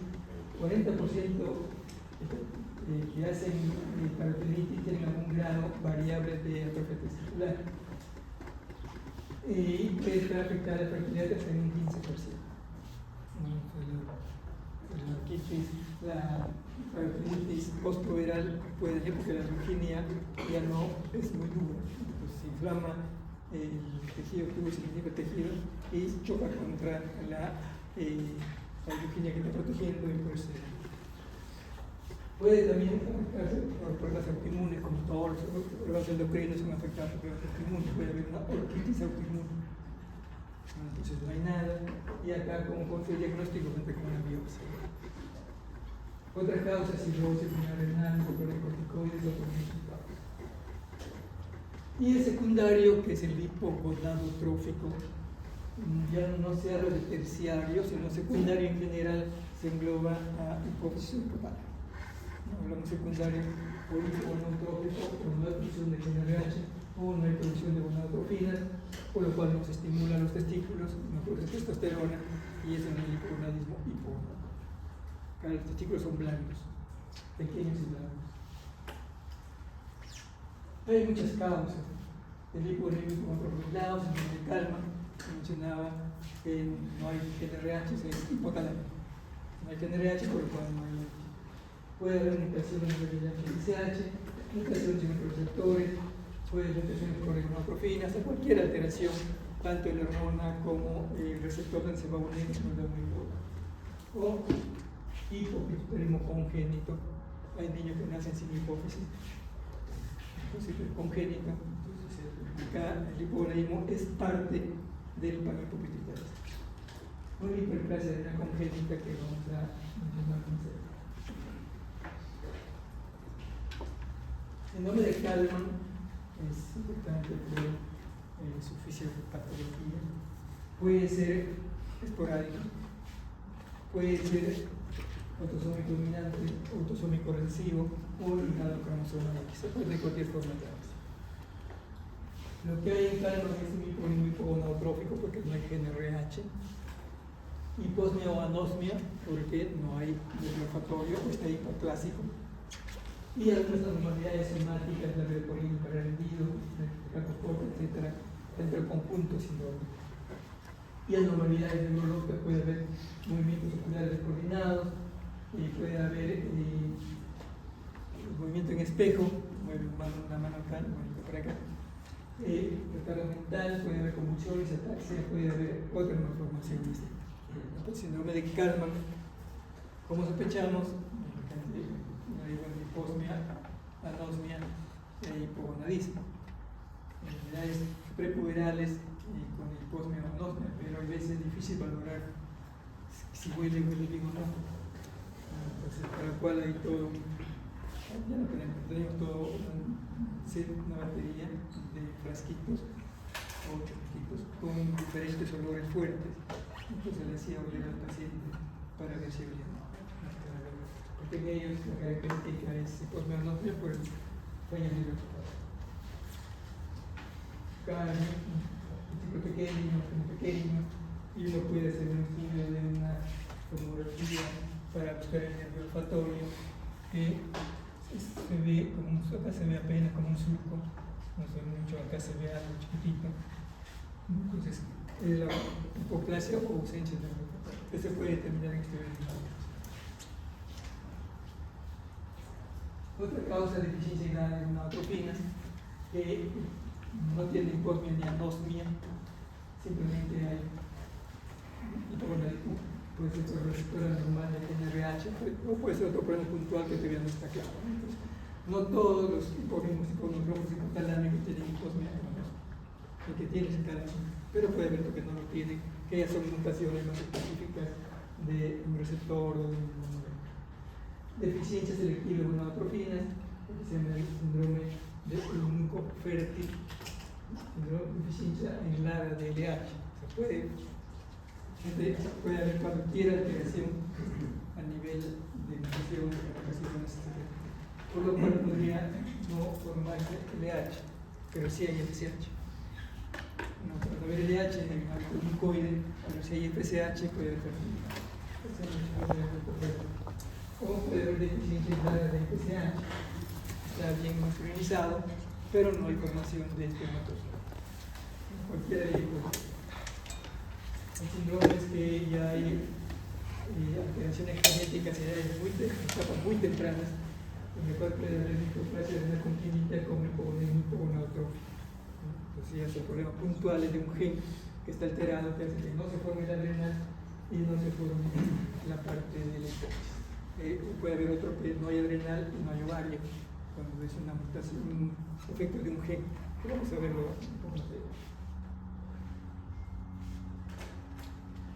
40% que hacen parotiditis tienen algún grado variable de atrofia testicular y puede estar afectada la fertilidad hasta en un 15%. La orquitis, la parotiditis postpuberal puede ser porque la leucemia ya no es muy dura, entonces se inflama el tejido tubo tejido y choca contra la leucemia que está protegiendo y por eso puede también afectarse por pruebas autoinmunes como todos los pruebas endocrinos son afectadas por pruebas autoinmunes, puede haber una orquitis autoinmune. Entonces no hay nada, y acá como contra el diagnóstico cuenta con una biopsia. Otra causa es cirrosis renal, corticoides o corticoides. Y el secundario, que es el hipogonadotrófico, ya no se habla de terciario, sino secundario en general se engloba a hipófisis hipotálamo. No hablamos secundario por hipogonadotrófico, por no hay producción de GnRH o no hay producción de gonadotrofinas, por lo cual no se estimulan los testículos, no produce testosterona y es un hipogonadismo hipogonadotrófico. Los testículos son blancos, pequeños y blancos. Hay muchas causas. El hipogonadismo hipogonadotrófico, síndrome de Kalman, que mencionaba que no hay GnRH, es hipotálamo. No hay GnRH, por lo cual no hay. Puede haber mutaciones en el LH, mutaciones en los receptores, puede haber mutaciones por gonadotrofina, hasta cualquier alteración, tanto en la hormona como el receptor donde se va a unir, nos da muy poco. O hipopituitarismo congénito, hay niños que nacen sin hipófisis, entonces es congénito, entonces acá el hipogonadismo es parte del panhipopituitarismo. Una hiperplasia de la congénita que vamos a mencionar más adelante. El nombre de Kalman es importante por su fisiopatología. Puede ser esporádico, puede ser autosómico dominante, autosómico recesivo o ligado cromosoma X, se puede de cualquier forma de darse. Lo que hay en Kalman es un hipogonadismo hipogonadotrófico porque no hay GnRH, hiposmia o anosmia porque no hay desmorfatorio o está hipoclásico, y algunas anormalidades somáticas, la reporina para rendido, etc., dentro del conjunto sindrómico. Y anormalidades neurológicas, puede haber movimientos oculares descoordinados, puede haber movimiento en espejo, mueve una mano acá, una para acá, retardo mental, puede haber convulsiones, ataxia, puede haber otras malformaciones. Entonces, síndrome de Kalman, como sospechamos, hiposmia, anosmia e hipogonadismo. Enfermedades prepuberales con hiposmia o anosmia, pero a veces es difícil valorar si huele bien o no. Entonces, para el cual hay todo, ya no tenemos todo una batería de frasquitos o frasquitos con diferentes olores fuertes. Entonces le hacía oler al paciente para ver si olía. Porque en ellos la característica es hiposmeonopia por el sueño hidroquipado. Cada tipo pequeño, y uno puede hacer un estudio de una tomografía para buscar el nervio olfatorio que se ve como acá se ve apenas como un surco, no se ve mucho, acá se ve algo chiquitito. Entonces, la hipoplasia o ausencia de nervio olfatorio, que se puede determinar en este video. Otra causa de deficiencia grave de gonadotropinas que no tiene hiposmia ni anosmia, simplemente hay hipogonadismo, puede ser por receptora normal de NRH, o puede ser otro problema puntual que todavía no está claro. Entonces, no todos los hipomismos hipotalámicos tienen hiposmia anosmia, el que tiene es cada uno, pero puede haber que no lo tiene, que ya son mutaciones más específicas de un receptor o de un deficiencia selectiva de gonadotropinas, que se llama el síndrome de eunuco fértil, deficiencia aislada de LH. Puede haber cualquier alteración a nivel de mutación de capacidades, por lo cual podría no formarse LH, pero sí hay FSH. No puede haber LH en el glucoide, pero si hay FSH puede haber fertilidad. O puede haber deficiencia aislada de FSH, está bien masculinizado, pero no hay formación de espermatozoides. Cualquiera de ellos. Hay síndromes que ya hay alteraciones genéticas en etapas muy tempranas, en el cual puede haber hipoplasia de una congénita como hipogonadotropia. Entonces ya son problemas puntuales de un gen que está alterado, que hace que no se forme la adrenal y no se forme la parte de la hipófisis. Puede haber otro que no hay adrenal y no hay ovario, cuando es una mutación, un efecto de un gen. Vamos a verlo un poco más de.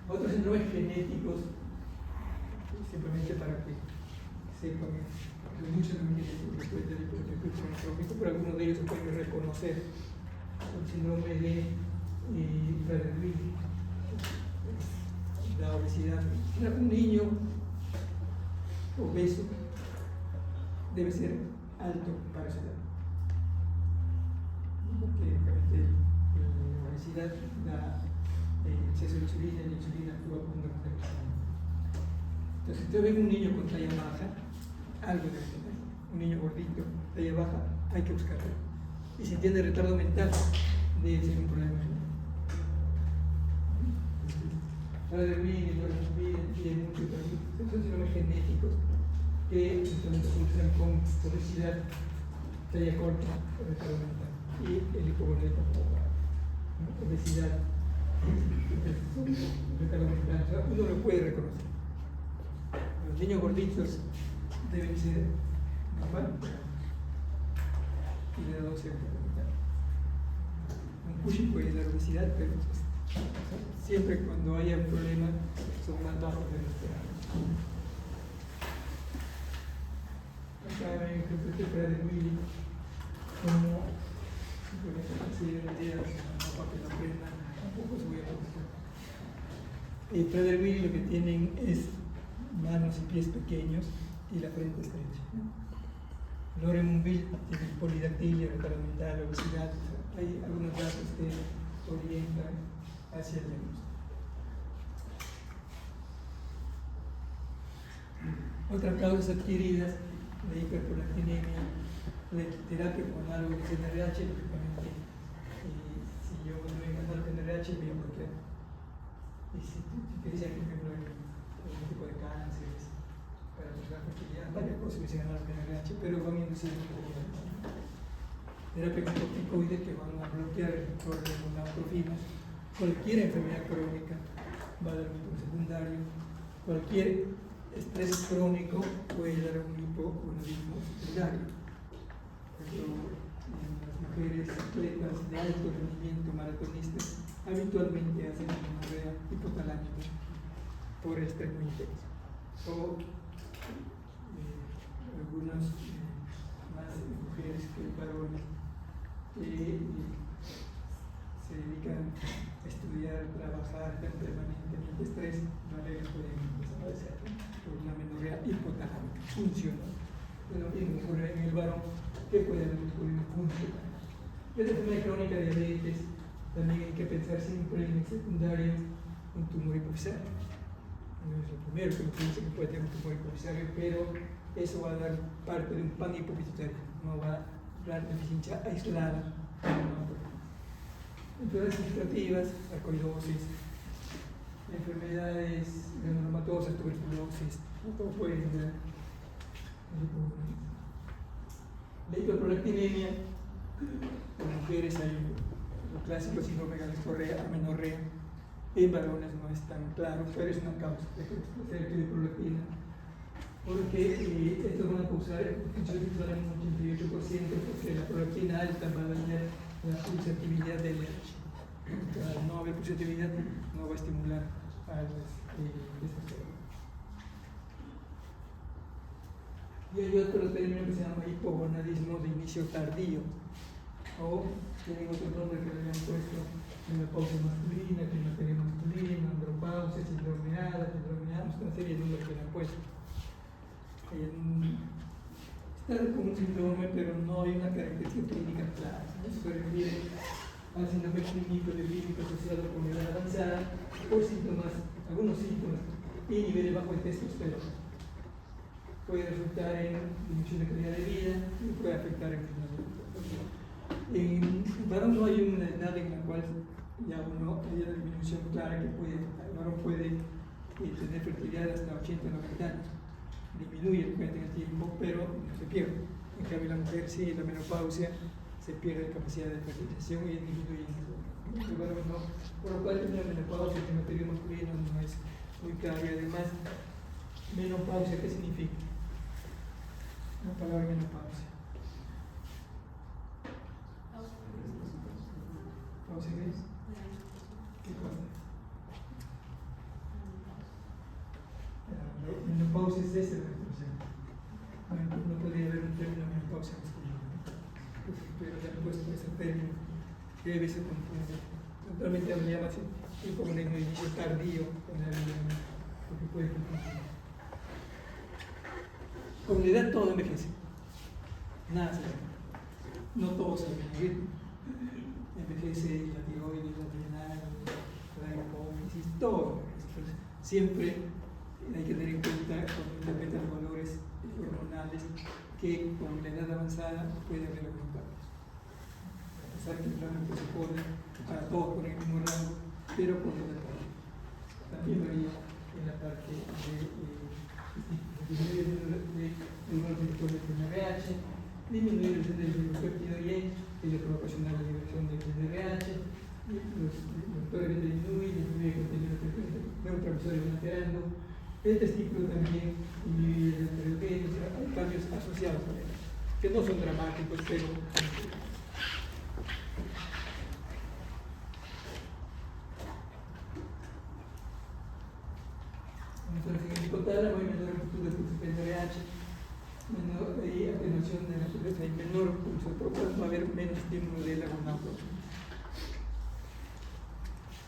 Otros síndromes genéticos, simplemente para que sepan, hay muchos síndromes genéticos que pueden tener hipogonadotrópico, pero algunos de ellos se pueden reconocer. El síndrome de Prader-Willi, la obesidad. Un niño obeso debe ser alto para su edad, porque la obesidad da exceso de insulina y la insulina actúa como una reacción. Entonces, si usted ve un niño con talla baja, algo debe tener. Un niño gordito, talla baja, hay que buscarlo. Y si tiene retardo mental, debe ser un problema genético. Prader-Willi, tiene muchos síndromes genéticos que se usan con obesidad, talla corta, retardo mental, y el hipogonadismo, obesidad, retardo mental. O sea, uno lo puede reconocer. Los niños gorditos deben ser normal y de 12 mental. Un Cushing puede dar obesidad, pero siempre cuando haya un problema son más bajos de lo esperado. Acá ven que este Prader-Willi, como simplemente considero ideas, no para que lo aprendan, tampoco se voy a profesar. Prader-Willi lo que tienen es manos y pies pequeños y la frente estrecha. Lorem-Monville tiene polidactilia, retardo mental, obesidad. Hay algunos datos que orientan hacia el diagnóstico. Otras causas adquiridas de hiperprolactinemia, la terapia con análogos de NRH, lógicamente, si yo no doy análogo de NRH, voy a bloquear. Y si te dicen, por ejemplo, algún tipo de cánceres, para buscar fertilidad, varias cosas que se análogo de NRH, pero van a inducir un poco de terapia con corticoides que van a bloquear el factor de gonadotropinas. Cualquier enfermedad crónica va a dar un hipo secundario, cualquier estrés crónico puede dar un hipogonadismo secundario. Por ejemplo, en las mujeres atletas de alto rendimiento maratonistas habitualmente hacen una diarrea hipotalámica por estrés muy intenso. O algunos más mujeres que varones que se dedican a estudiar, trabajar, están permanentemente estrés, no le pueden desaparecer por una menorrea hipotalámica funcional. Lo mismo ocurre en el varón que puede haber ocurrido funcional. Desde la enfermedad crónica de diabetes, también hay que pensar siempre en el secundario un tumor hipofisario. No es lo primero que uno piensa que puede tener un tumor hipofisario, pero eso va a dar parte de un pan hipopituitario, no va a dar deficiencia aislada. Enfermedades administrativas, sarcoidosis, enfermedades granulomatosas, tuberculosis, no todo puede dar. La hiperprolactinemia, en mujeres hay lo clásico síndrome Galés-Correa, amenorrea. En varones no es tan claro, pero es una causa de hiperprolactina, porque estos van a causar función sexual en un 88%, porque la prolactina alta va a dañar la pulsatividad del RH. Al no haber pulsatividad, no va a estimular a las testosterona. Y hay otro término que se llama hipogonadismo de inicio tardío, o tienen otro nombre que le habían puesto menopausia masculina, climaterio masculino, andropausia, síndrome ADA, una serie de nombres que le han puesto. Está como un síndrome, pero no hay una característica clínica clara. Eso se refiere al síndrome clínico asociado con edad avanzada o síntomas, algunos síntomas y niveles bajos de testosterona. Puede resultar en disminución de calidad de vida y puede afectar el final de vida. En varón no hay una edad en la cual ya uno haya una disminución clara que el varón puede tener fertilidad hasta 80 o 90 años. Disminuye en el tiempo, pero no se pierde. En cambio, la mujer sí, en la menopausia se pierde la capacidad de fertilización y disminuye el varón no. Por lo cual, la menopausia, el climaterio masculino no es muy claro. Y además, menopausia, ¿qué significa? La palabra menopausia. ¿Pausa qué es? ¿Qué cosa? Menopausia es esa la expresión. No podría haber un término menopausia masculino, pero ya puesto ese término que debe ser confundido. Naturalmente le llama así, como un inicio tardío, porque puede confundir. Con la edad todo envejece. Nada se ve. No todo se ve. Envejece la tiroides, la adrenal, la hipófisis, todo. Entonces, siempre hay que tener en cuenta, cuando interpretan los valores hormonales, que con la edad avanzada puede haber algunos cambios. A pesar que el rango se pone para todos con el mismo rango, pero con la edad también varía en la parte disminuir el número de RH, disminuir el péptido Y, que le puede ocasionar la liberación del RH, los factores que disminuye el contenido neurotransmisores van alterando, el testículo también disminuye el androgenio, o sea, hay cambios asociados con él, que no son dramáticos, pero entonces en el hipotálamo hay menor amplitud del pulso PNRH, menor atenuación de la naturaleza, hay menor pulso, por lo cual va a haber menos estímulo de la gonadotropina.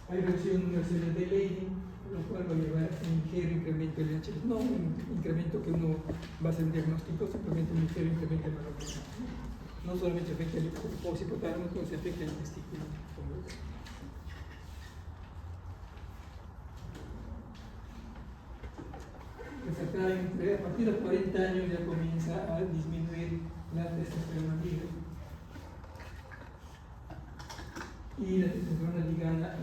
Hay reducción universal de Leydig, lo cual va a llevar a un ligero incremento del LH, no un incremento que uno va a hacer un diagnóstico, simplemente un ligero incremento del valor. No solamente afecta el hipotálamo, sino se afecta el testículo. A partir de los 40 años ya comienza a disminuir la testosterona libre y la testosterona ligada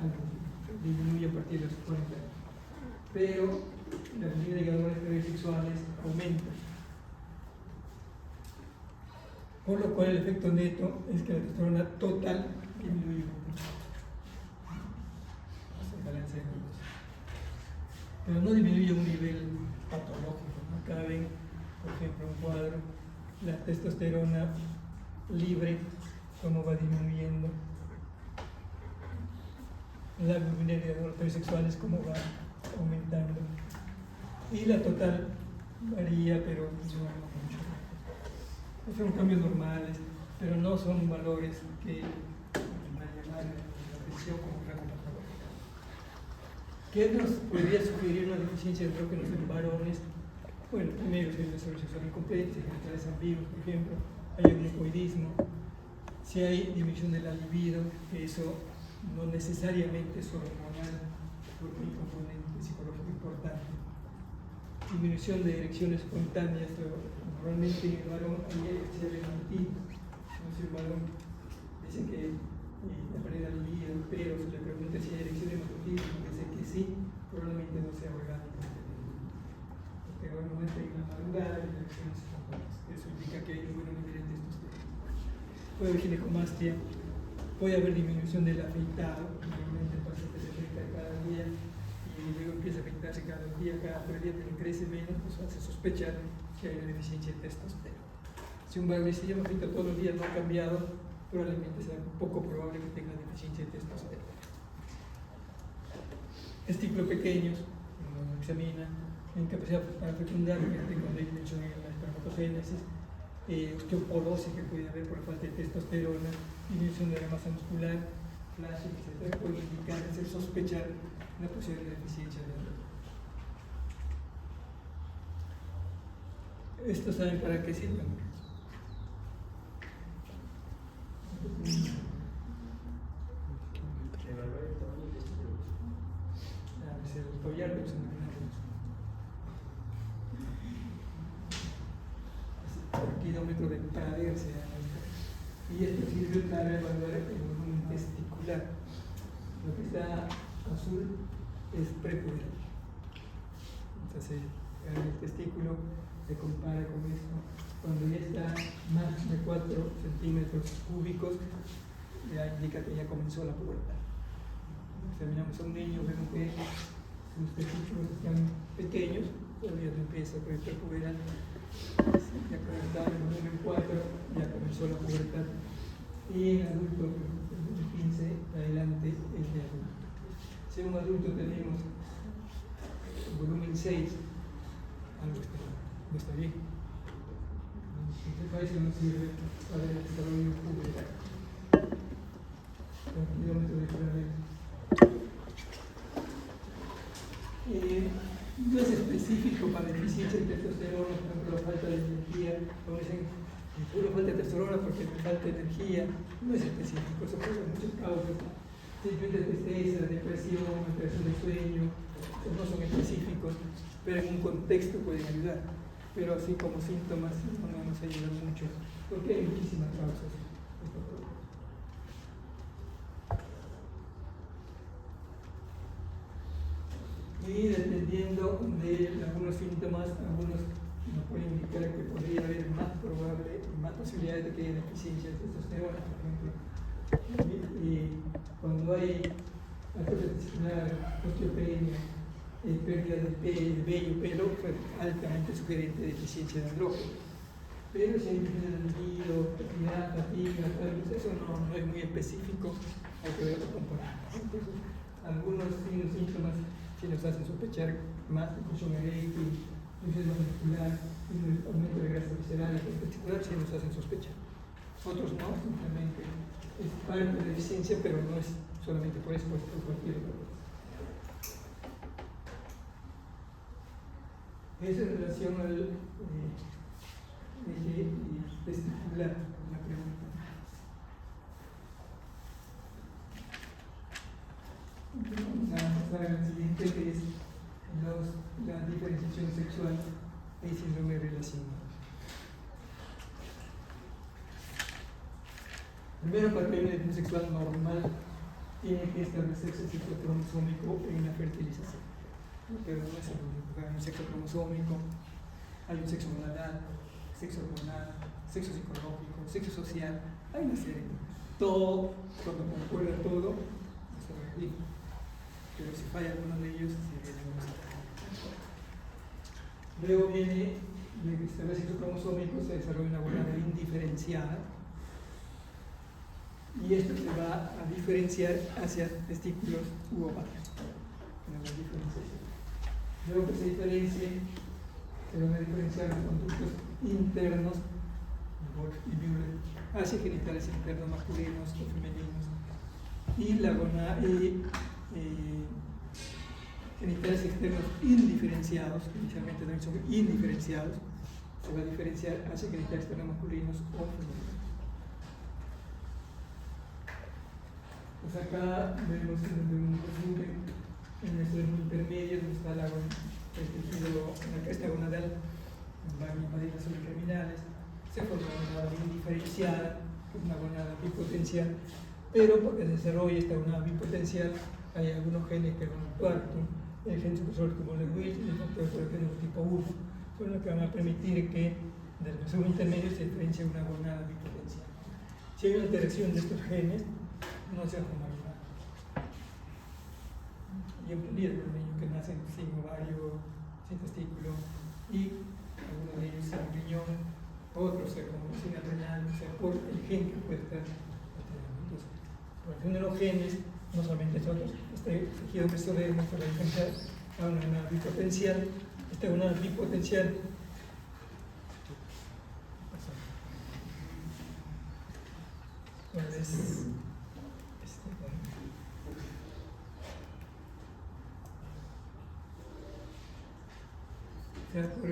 disminuye a partir de los 40 años, pero las ligadores sexuales aumentan, por lo cual el efecto neto es que la testosterona total disminuye mucho. Se balancea, pero no disminuye a un nivel patológico, ¿no? Acá ven, por ejemplo, un cuadro, la testosterona libre, cómo va disminuyendo, la globulinemia de hormonas sexuales, cómo va aumentando, y la total varía, pero no mucho. Son cambios normales, pero no son valores que van a llamar la atención como rango patológico. ¿Qué nos podría sugerir una deficiencia de estrógenos en varones? Bueno, primero, si hay una desarrollo sexual incompleto, si hay genitales ambiguos, por ejemplo, hay un hipoidismo, si hay disminución de la libido, que eso no necesariamente es hormonal, porque hay un componente psicológico importante. Disminución de erecciones espontáneas, normalmente en el varón hay erección infantil. Si el varón dice que la pérdida de libido, pero si le pregunta si hay erección infantil, dice que sí, probablemente no sea orgánico. Porque normalmente hay una madurada y erecciones espontáneas. Eso indica que hay un buen nivel de testosterona. Puede haber ginecomastia, puede haber disminución del afeitado, normalmente el paciente se afeita cada día y luego empieza a afeitarse cada día, cada 3 días, pero crece menos, pues hace sospechar que hay una deficiencia de testosterona. Si un varón dice yo me afeito todos los días, no ha cambiado, probablemente sea poco probable que tenga deficiencia de testosterona. Testículos pequeños, uno examina, incapacidad para fecundar, gente con disminución en la espermatogénesis, osteoporosis que puede haber por falta de testosterona, disminución de la masa muscular, flash, etc. Puede indicar, hacer sospechar una posible deficiencia de andrógeno. ¿Esto saben para qué sirven? Kilómetro de Prader se llama esto. Y esto sirve para evaluar el volumen testicular. Lo que está azul es prepuberal. Entonces, el testículo se compara con esto. Cuando ya está más de 4 centímetros cúbicos, ya indica que ya comenzó la pubertad. Examinamos a un niño, vemos que sus testículos están pequeños, todavía no empieza a prepuberal. Ya cuando está en el volumen 4, ya comenzó la pubertad. Y en adulto, de 15 adelante, es de adulto. Si en un adulto tenemos volumen 6, algo no está bien. Este país no sirve para el desarrollo pubertal. Kilómetros de Prader. No es específico para deficiencia de testosterona, por ejemplo, la falta de energía, como dicen, puro falta de testosterona porque me falta energía, no es específico, eso puede ser muchas causas, simplemente tristeza, depresión, alteración del sueño, no son específicos, pero en un contexto pueden ayudar, pero así como síntomas no nos ayudan mucho, porque hay muchísimas causas. Y dependiendo de algunos síntomas, algunos nos pueden indicar que podría haber más posibilidades de que haya deficiencia de testosterona, por ejemplo. Y cuando hay atrofia testicular, osteopenia, pérdida de vello, pelo, fue altamente sugerente de deficiencia de andrógeno. Pero si hay disminución del libido, fertilidad, fatiga, eso no es muy específico, hay que ver los componentes. Entonces, algunos síntomas si nos hacen sospechar más disfunción eréctil, disfunción muscular, aumento de grasa visceral y testicular, si nos hacen sospechar. Otros no, simplemente es parte de la deficiencia, pero no es solamente por eso, es por cualquier otra cosa. Eso en relación al eje testicular, una pregunta. Vamos a pasar al siguiente, que es la diferenciación sexual y síndrome relacionado. Primero, para que haya una diferenciación sexual normal, tiene que establecerse el sexo cromosómico en la fertilización. Pero no es el único. Hay un sexo cromosómico, hay un sexo gonadal, sexo hormonal, sexo psicológico, sexo social, hay una serie. Todo, cuando concuerda todo, se replica. Pero si falla alguno de ellos, se viene a mostrar. Luego viene, de que se establece el cromosómico, se desarrolla una gonada indiferenciada, y esto se va a diferenciar hacia testículos u ovarios. Luego que se diferencie, se van a diferenciar los conductos internos, Wolf y Müller, hacia genitales internos masculinos o femeninos, y la gonada genitales externos indiferenciados, inicialmente también son indiferenciados, se va a diferenciar hacia genitales externos masculinos o femeninos. Pues acá vemos un resumen en nuestro intermedio donde está el tejido, en la cresta gonadal, va a invadir las zonas terminales, se forma una gonada indiferenciada, que es una gonada bipotencial, pero porque se desarrolla esta gonada bipotencial, hay algunos genes que van a actuar, el gen supresor como el Wills y el factor de tipo 1, son los que van a permitir que del resumen intermedio se diferencie una gonada bipotencial. Si hay una alteración de estos genes, no se forma nada. Y en realidad los niños que nacen sin ovario, sin testículo, y algunos de ellos sin riñón, otros como sin renal, o sea, por el gen que puede estar alterado. Entonces, por acción de los genes, no solamente este tejido mesodermo se va a diferenciar a una bipotencial, una bipotencial ¿cuál es? Por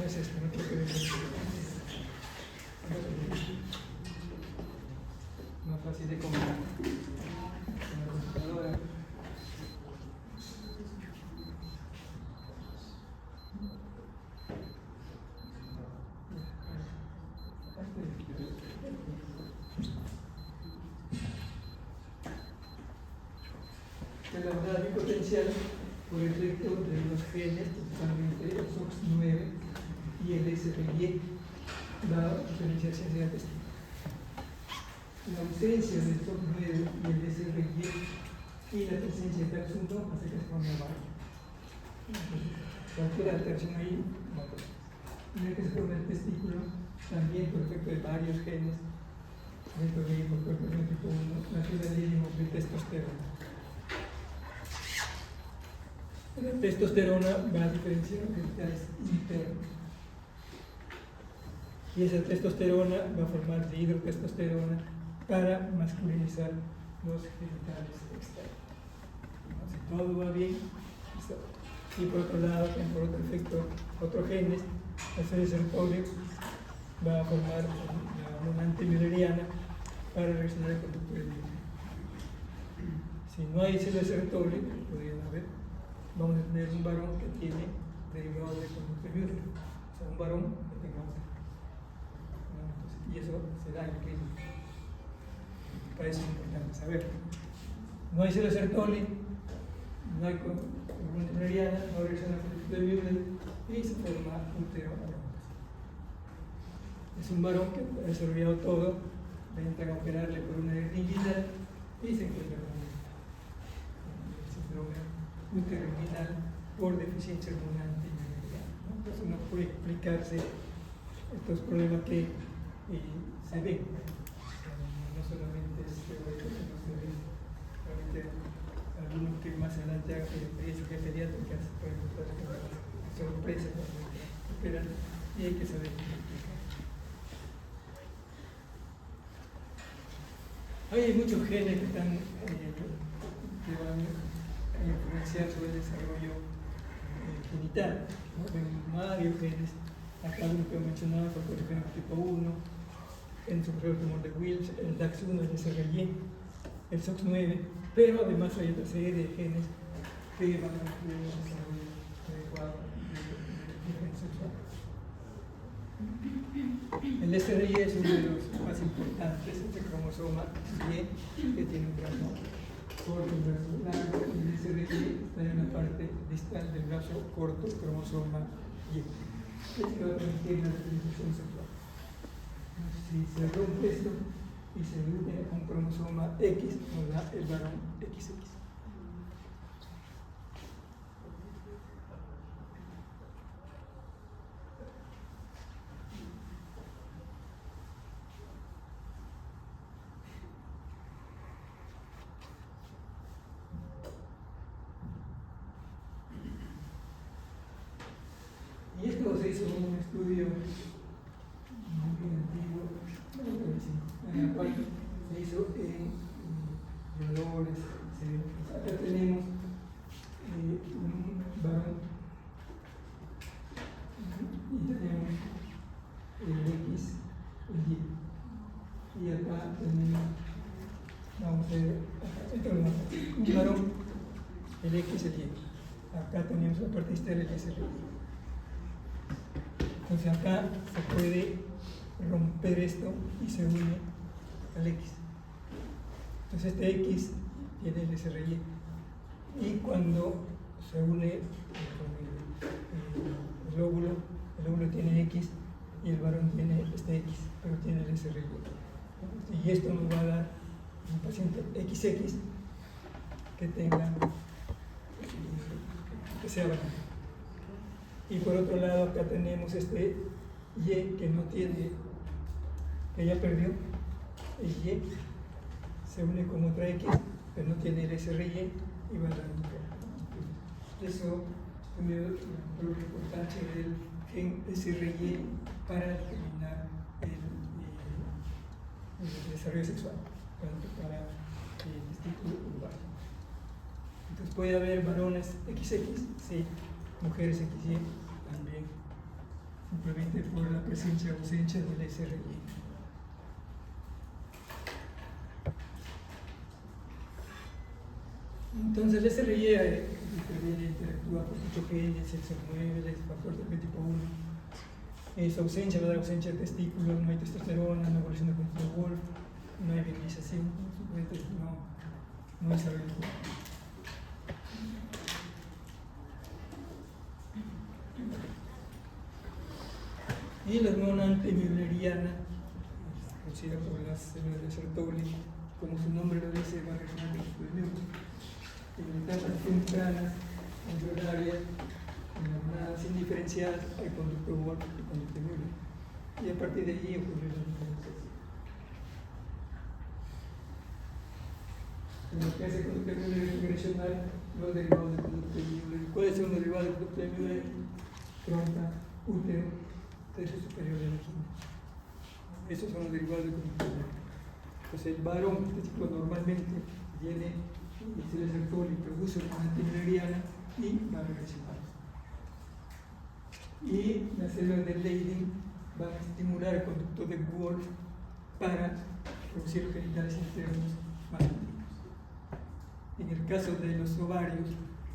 no es esto, no creo que más fácil de comprar. Una computadora. La gonada bipotencial por efecto de los genes, principalmente el SOX9 y el SRY, la diferenciación hacia el testículo. La ausencia del SOX9 y el SRY y la presencia de TAX1 hace que se forme ovario. Cualquier alteración ahí, no. En el que se forma el testículo, también por efecto de varios genes, dentro de por cuerpo tipo 1, la fibra de testosterona. La testosterona va a diferenciar los genitales internos. Y esa testosterona va a formar dihidrotestosterona para masculinizar los genitales externos. Si todo va bien, y por otro lado, por otro efecto, otros genes, la serotonina va a formar la hormona antimülleriana para reaccionar al conducto de Müller. Si no hay serotonina, podrían haber, vamos a tener un varón que tiene derivado del conducto de Müller, o sea, un varón que tenga y eso se da en clínica. Para eso es importante saber. No hay serotonina, no hay hormona antimülleriana, no reacciona al conducto de Müller y se forma útero. Es un varón que ha desarrollado todo, le entran a operarle por una hernia inguinal y se encuentra con el síndrome uteroinguinal por deficiencia hormonal antimülleriana. Entonces uno puede explicarse estos problemas que se ven, no solamente es teórico, sino se ven realmente algunos que más adelante hagan experiencias pediátricas pueden encontrar sorpresas cuando operan y hay que saber explicar. Hay muchos genes que van a influenciar sobre el desarrollo genital. ¿No? Varios genes, acá uno que he mencionado, factor tipo 1, el supresor tumor de Wills, el DAX1, el SRY, el SOX9, pero además hay otra serie de genes que van a influir en el desarrollo adecuado de gen sexual. El SRY es uno de los más importantes, este cromosoma Y, que tiene un brazo corto, un brazo largo, y el SRY está en la parte distal del brazo corto, cromosoma Y. Esto va a permitir la reproducción sexual. Si se rompe esto y se une a un cromosoma X, nos da el varón XX. Y esto se hizo un estudio muy antiguo, en el cual se hizo en dolores. Acá tenemos un varón y tenemos el X, el Y. Y acá tenemos, vamos a ver, esto es un varón, el X, el Y. Acá tenemos la parte externa que es el Y. Entonces acá se puede romper esto y se une al X. Entonces este X tiene el SRY. Y cuando se une con el óvulo tiene X y el varón tiene este X, pero tiene el SRY. Y esto nos va a dar un paciente XX que tenga, que sea varón. Y por otro lado acá tenemos este Y que no tiene, que ya perdió el Y, se une con otra X, pero no tiene el SRY y va a dar un P. Eso es la importancia del gen SRY para determinar el desarrollo sexual, para el testículo urbano. Entonces puede haber varones XX, sí, mujeres XY también, simplemente por la presencia o ausencia del SRY. Entonces el SRY interviene, interactúa con muchos genes, el C9, el factor del tipo 1. Es ausencia, va a dar ausencia de testículos, no hay testosterona, no evolución de conducto de Wolf, no hay virilización, simplemente no es algo. Y la hormona antimülleriana, conocida por las células de Sertoli, como su nombre lo dice, va a reaccionar con los Müller. En etapas tempranas, embrionarias, en hormonas indiferenciadas, hay conducto Wolf y conducto Müller. Y a partir de allí ocurre la diferenciación. En lo que hace conducto Müller es regresionar los derivados del conducto Müller. ¿Cuáles son los derivados del conducto Müller? Trompa, útero, tercio superior de la vagina. Esos son los derivados del conducto Müller. Entonces el varón, este tipo normalmente tiene células de Sertoli, produce hormona antimülleriana y va a regresionar. Y las células de Leydig van a estimular el conducto de Wolf para producir los genitales internos más antiguos. En el caso de los ovarios,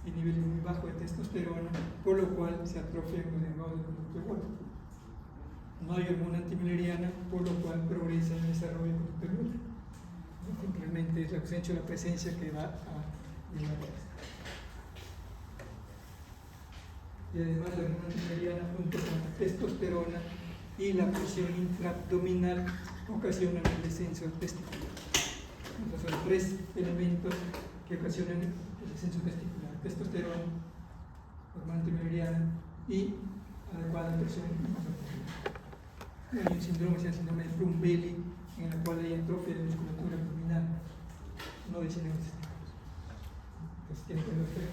hay niveles muy bajos de testosterona, por lo cual se atrofian los derivados del conducto de Wolf. No hay hormona antimülleriana, por lo cual progresa el desarrollo del conducto de Müller. Simplemente es la ausencia o la presencia que va a llevar a esto. Y además la hormona antimülleriana junto con la testosterona y la presión intraabdominal ocasionan el descenso testicular. Entonces son tres elementos que ocasionan el descenso testicular: testosterona, hormona antimülleriana y adecuada presión intraabdominal. Hay un síndrome, se llama síndrome de Plum-Belly, en el cual hay atrofia de musculatura abdominal, no de síndrome de testículos. Entonces tiene que ver los tres.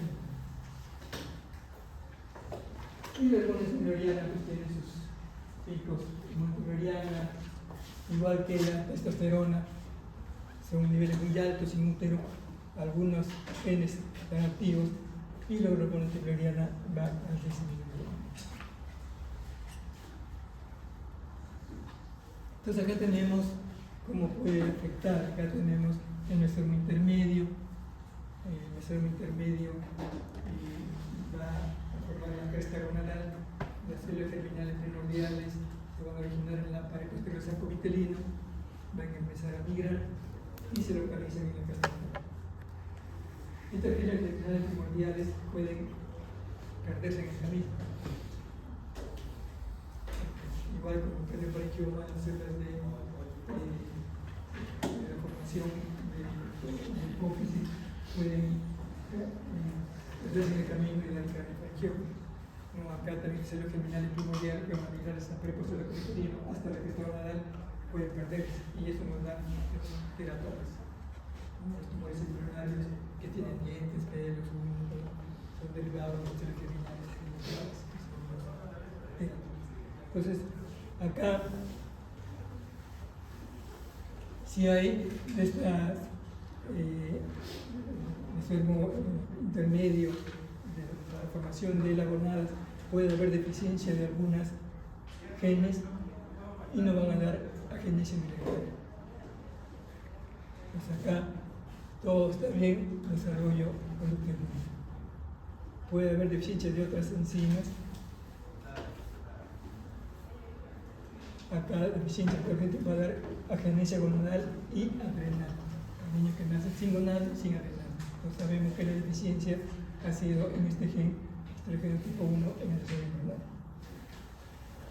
Y la hormona antimülleriana pues tiene sus picos. La hormona antimülleriana, igual que la testosterona, son niveles muy altos sin útero, algunos genes están activos y la hormona antimülleriana va a disminuir. Entonces acá tenemos cómo puede afectar. Acá tenemos el mesódermo intermedio. El mesódermo intermedio va a formar una cresta gonadal, las células germinales primordiales se van a originar en la pared posterior sacovitelina, van a empezar a migrar y se localizan en la castaña. Estas fibras germinales primordiales pueden perderse en el camino. Igual como el parenquioma, las células de la formación de hipófisis pueden perderse en el camino y dar el parenquioma. No, acá también el células germinales primordiales que van a migrar hasta prepuesto sacovitelino hasta la cresta gonadal pueden perderse y eso nos da teratomas. Los tumores embrionarios que tienen dientes, pelos, uñas, son derivados de células germinales primordiales. Entonces, acá, si hay este intermedio de la formación de las gonadas, puede haber deficiencia de algunas genes y no van a dar agenesia milenaria. Pues acá todo está bien, desarrollo conductivo. Puede haber deficiencia de otras enzimas. Acá la deficiencia, por ejemplo, va a dar agenesia gonadal y adrenal. Hay niños que nacen sin gonadal y sin adrenal. Entonces sabemos que la deficiencia ha sido en este gen tipo 1 en el desarrollo gonadal.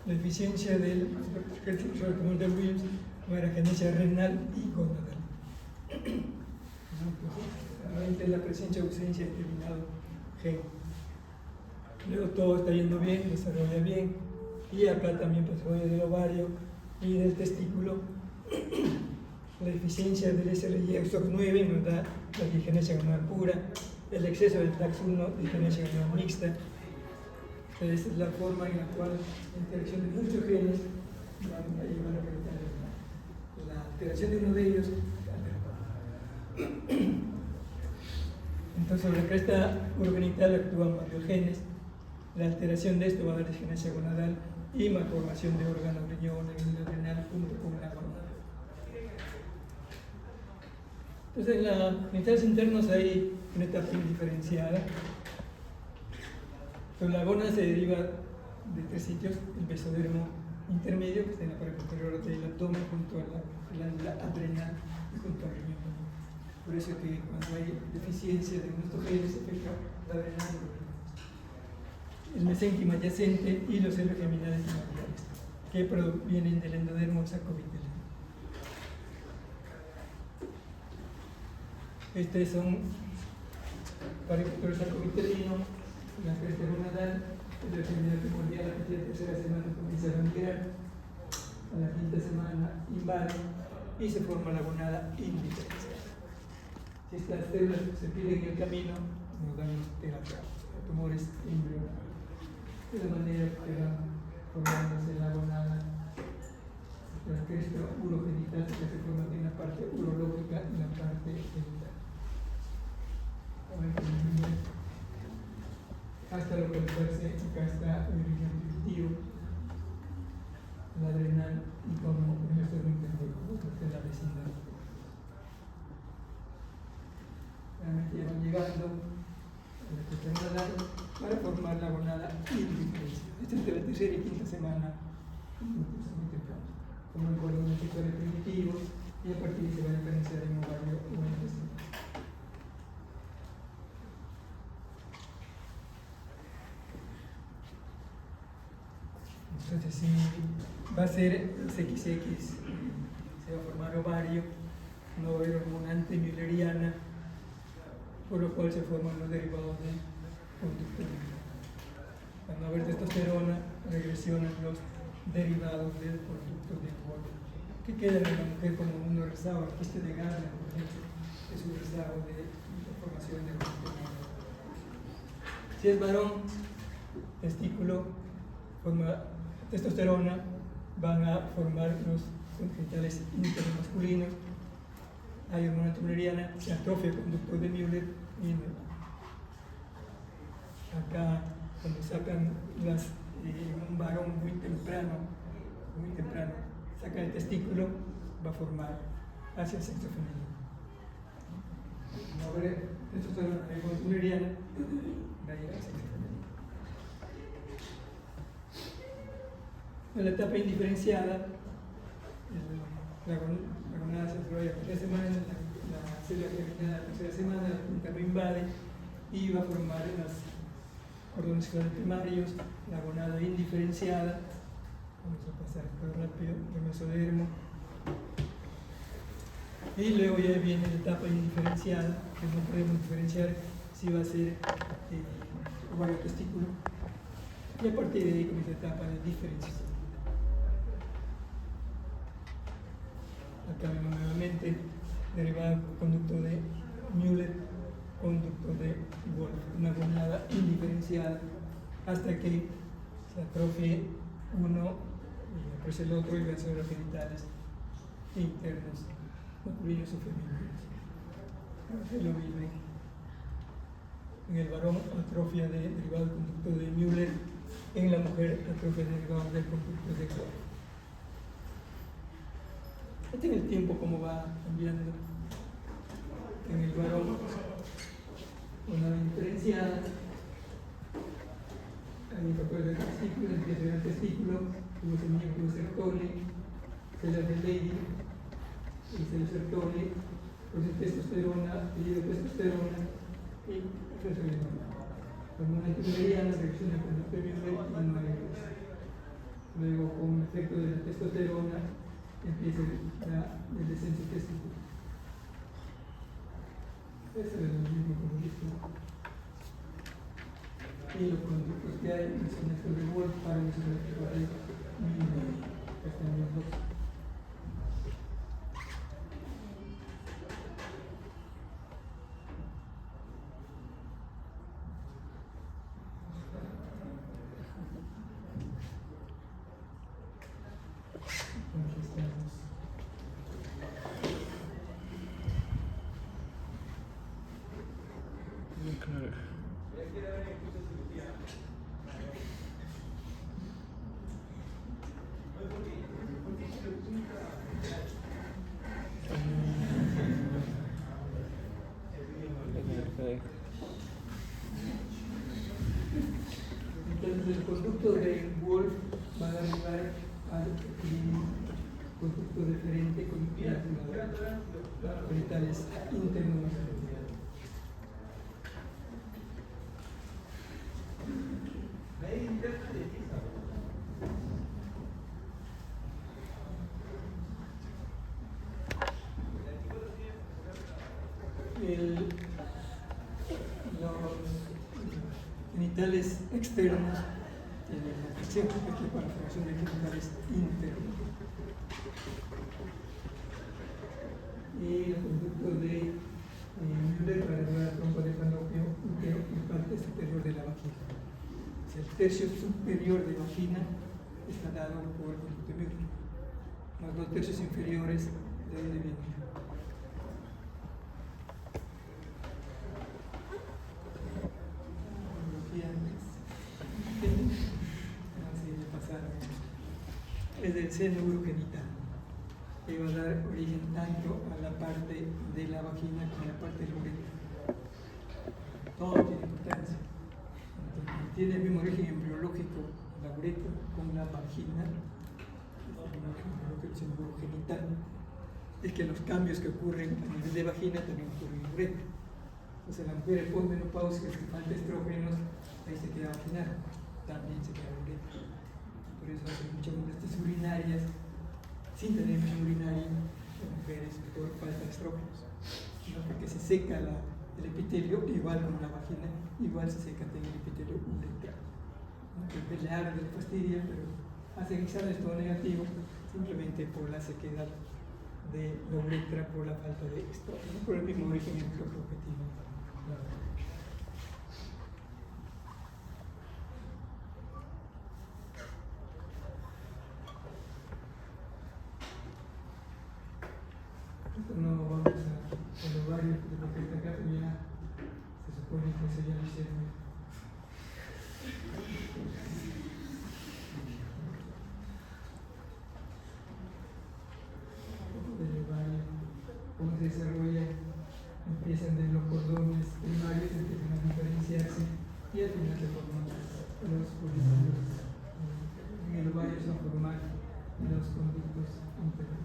La deficiencia del tumor de Williams va a dar agenesia renal y gonadal. Realmente la presencia o ausencia de determinado gen. Luego todo está yendo bien, desarrolla bien. Y acá también desarrollo del ovario y del testículo. La deficiencia del SRY-OXOC9 nos da la digenesia gonadal pura. El exceso del TAX1, digenesia gonadal mixta. Esa es la forma en la cual la interacción de muchos genes van a llevar a la alteración de uno de ellos. Entonces, sobre la cresta urogenital actúan varios genes. La alteración de esto va a dar digenesia gonadal y malformación de órganos, riñones, glándulas adrenal junto con la gonada. Entonces, en los genitales internos hay una etapa indiferenciada. Entonces, la gónada se deriva de tres sitios: el mesodermo intermedio, que está en la pared posterior del abdomen, junto a la glándula adrenal y junto al riñón. Por eso que cuando hay deficiencia de nuestros genes se afecta la adrenal, el mesénquima adyacente y los células germinales primordiales, que provienen del endodermo sacovitelino. Estos son parenquioma sacovitelino, la cresta gonadal, la germinal primordial. A partir de la tercera semana comienza a migrar, a la quinta semana invade y se forma la gonada indiferenciada. Si estas células se pierden en el camino, nos dan tumores embrionarios. De la manera que va formándose la gonada, la cresta urogenital, que se forma en la parte urológica y la parte genital. Hasta localizarse, acá está el riñón digestivo, la adrenal y como el mesodermo intermedio, que es la vecindad. Realmente ya van llegando a la cresta gonadal para formar la gonada indiferenciada. Esta es de la tercera y quinta semana, muy temprano. Como el cordón sexual primitivo, y a partir de ahí se va a diferenciar en ovario o en intestino. Entonces, si va a ser XX, se va a formar ovario, una ovario hormonante mülleriana, por lo cual se forman los derivados de conducto biliar. Al no haber testosterona, regresionan los derivados del conducto del bolo, que queda en la mujer como un rezago. El quiste de Gardner, por ejemplo, es un rezago de formación de conducto biliar. Si es varón, testículo, forma testosterona, van a formar los genitales intermasculinos. Hay hormona turneriana, se atrofia el conducto de Müller y acá cuando sacan un varón muy temprano, saca el testículo, va a formar hacia el sexo femenino. No haber testosterona, hormona turneriana, va a llegar al sexo femenino. En la etapa indiferenciada, la gonada se desarrolla la primera semana, la célula germinada la tercera semana, la quinta lo invade y va a formar en los cordones celulares primarios, la gonada indiferenciada. Vamos a pasar todo rápido, el mesodermo. Y luego ya viene la etapa indiferenciada, que no podemos diferenciar si va a ser ovario testículo. Y a partir de ahí comienza la etapa de diferenciación. Acá vemos nuevamente derivado conducto de Müller, conducto de Wolff, una gonada indiferenciada hasta que se atrofie uno y aparece el otro y van a ser los genitales internos, masculinos o femeninos. Se lo vive en el varón, atrofia derivado del conducto de Müller, en la mujer, atrofia derivada del conducto de Wolff. Este es el tiempo como va cambiando. En el varón, una diferenciada, hay un papel del testículo, empieza en el testículo, luego se mide con Sertoli, células de Leydig, y células Sertoli, produce testosterona, testosterona y testosterona. Hormona tuberiana, reacciona con el PMV y no hay luz. Luego, con efecto de la testosterona, empieza el descenso testicular. Eso es lo mismo como listo. Y los conductos que hay son estos de Wolff para mencionar que por ahí están los dos. Entonces el conducto de Wolff va a dar lugar al conducto deferente con genitales internos. Los genitales externos tienen la fricción, aquí para la formación de genitales internos. Y el conducto de Müller para llevar la trompa de falopio útero y parte superior de la vagina. El tercio superior de vagina está dado por el conducto de Müller. Los dos tercios inferiores, ¿de dónde vienen? Es del seno urogenital, que va a dar origen tanto a la parte de la vagina como a la parte del uretra. Todo tiene importancia. Entonces, tiene el mismo origen embriológico la uretra con la vagina, el seno urogenital. Es que los cambios que ocurren a nivel de vagina también ocurren en uretra. Entonces, la mujer postmenopáusica que falta estrógenos, ahí se queda vaginal, también se queda uretra. Por eso hacen muchas molestias urinarias, sin tener urinaria en mujeres por falta de estrógenos, ¿no? Porque se seca el epitelio, igual como la vagina, igual se seca también el epitelio uretral. ¿No? Que le arde, le fastidia, pero hacen exámenes todo negativo, simplemente por la sequedad de la uretra por la falta de estrógeno, por el mismo origen embriológico que tiene la vagina. No vamos a los varios de lo que está acá, ya se supone que eso ya lo hicieron. Cómo se desarrolla, empiezan de los cordones primarios, empiezan a diferenciarse y al final se forman los purines en el ovarios van a formar los conductos inferiores.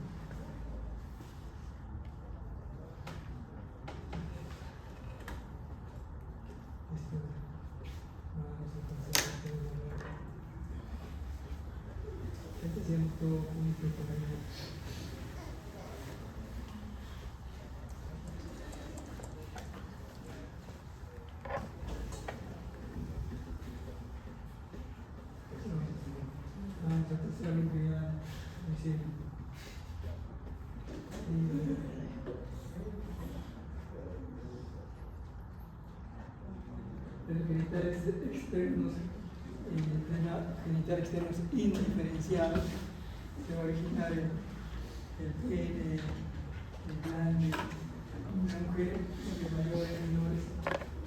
Este siento punto por ahí. Entonces la limpieza dice los genitales externos, genitales externos indiferenciados, se va a originar el pene, el glande, una mujer de mayores, menores,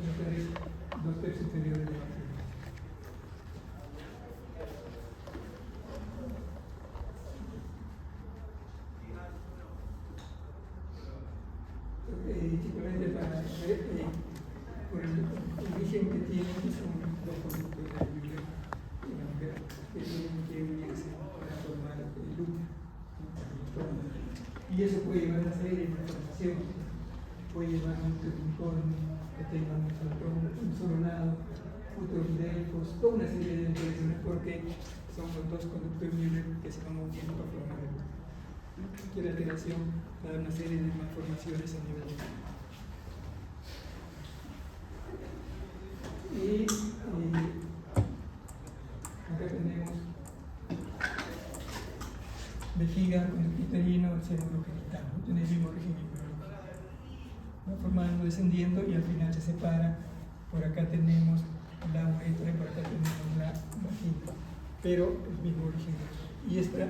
mujeres 2/3 inferiores de la vagina. Simplemente para ver por el origen que tienen, son dos conductos de la mujer que tienen que unirse para formar el útero. Y eso puede llevar a una serie de malformaciones, puede llevar a un unicornio que tenga un solo lado, futurodelfos, toda una serie de alteraciones porque son los dos conductos que se van uniendo para formar el útero. Cualquier alteración va a dar una serie de malformaciones a nivel de y acá tenemos vejiga, conducto uterino, el seno genital, ¿no? Tiene el mismo origen biológico. Va formando, descendiendo y al final se separa. Por acá tenemos la uretra y por acá tenemos la vagina, pero el mismo origen. Y esta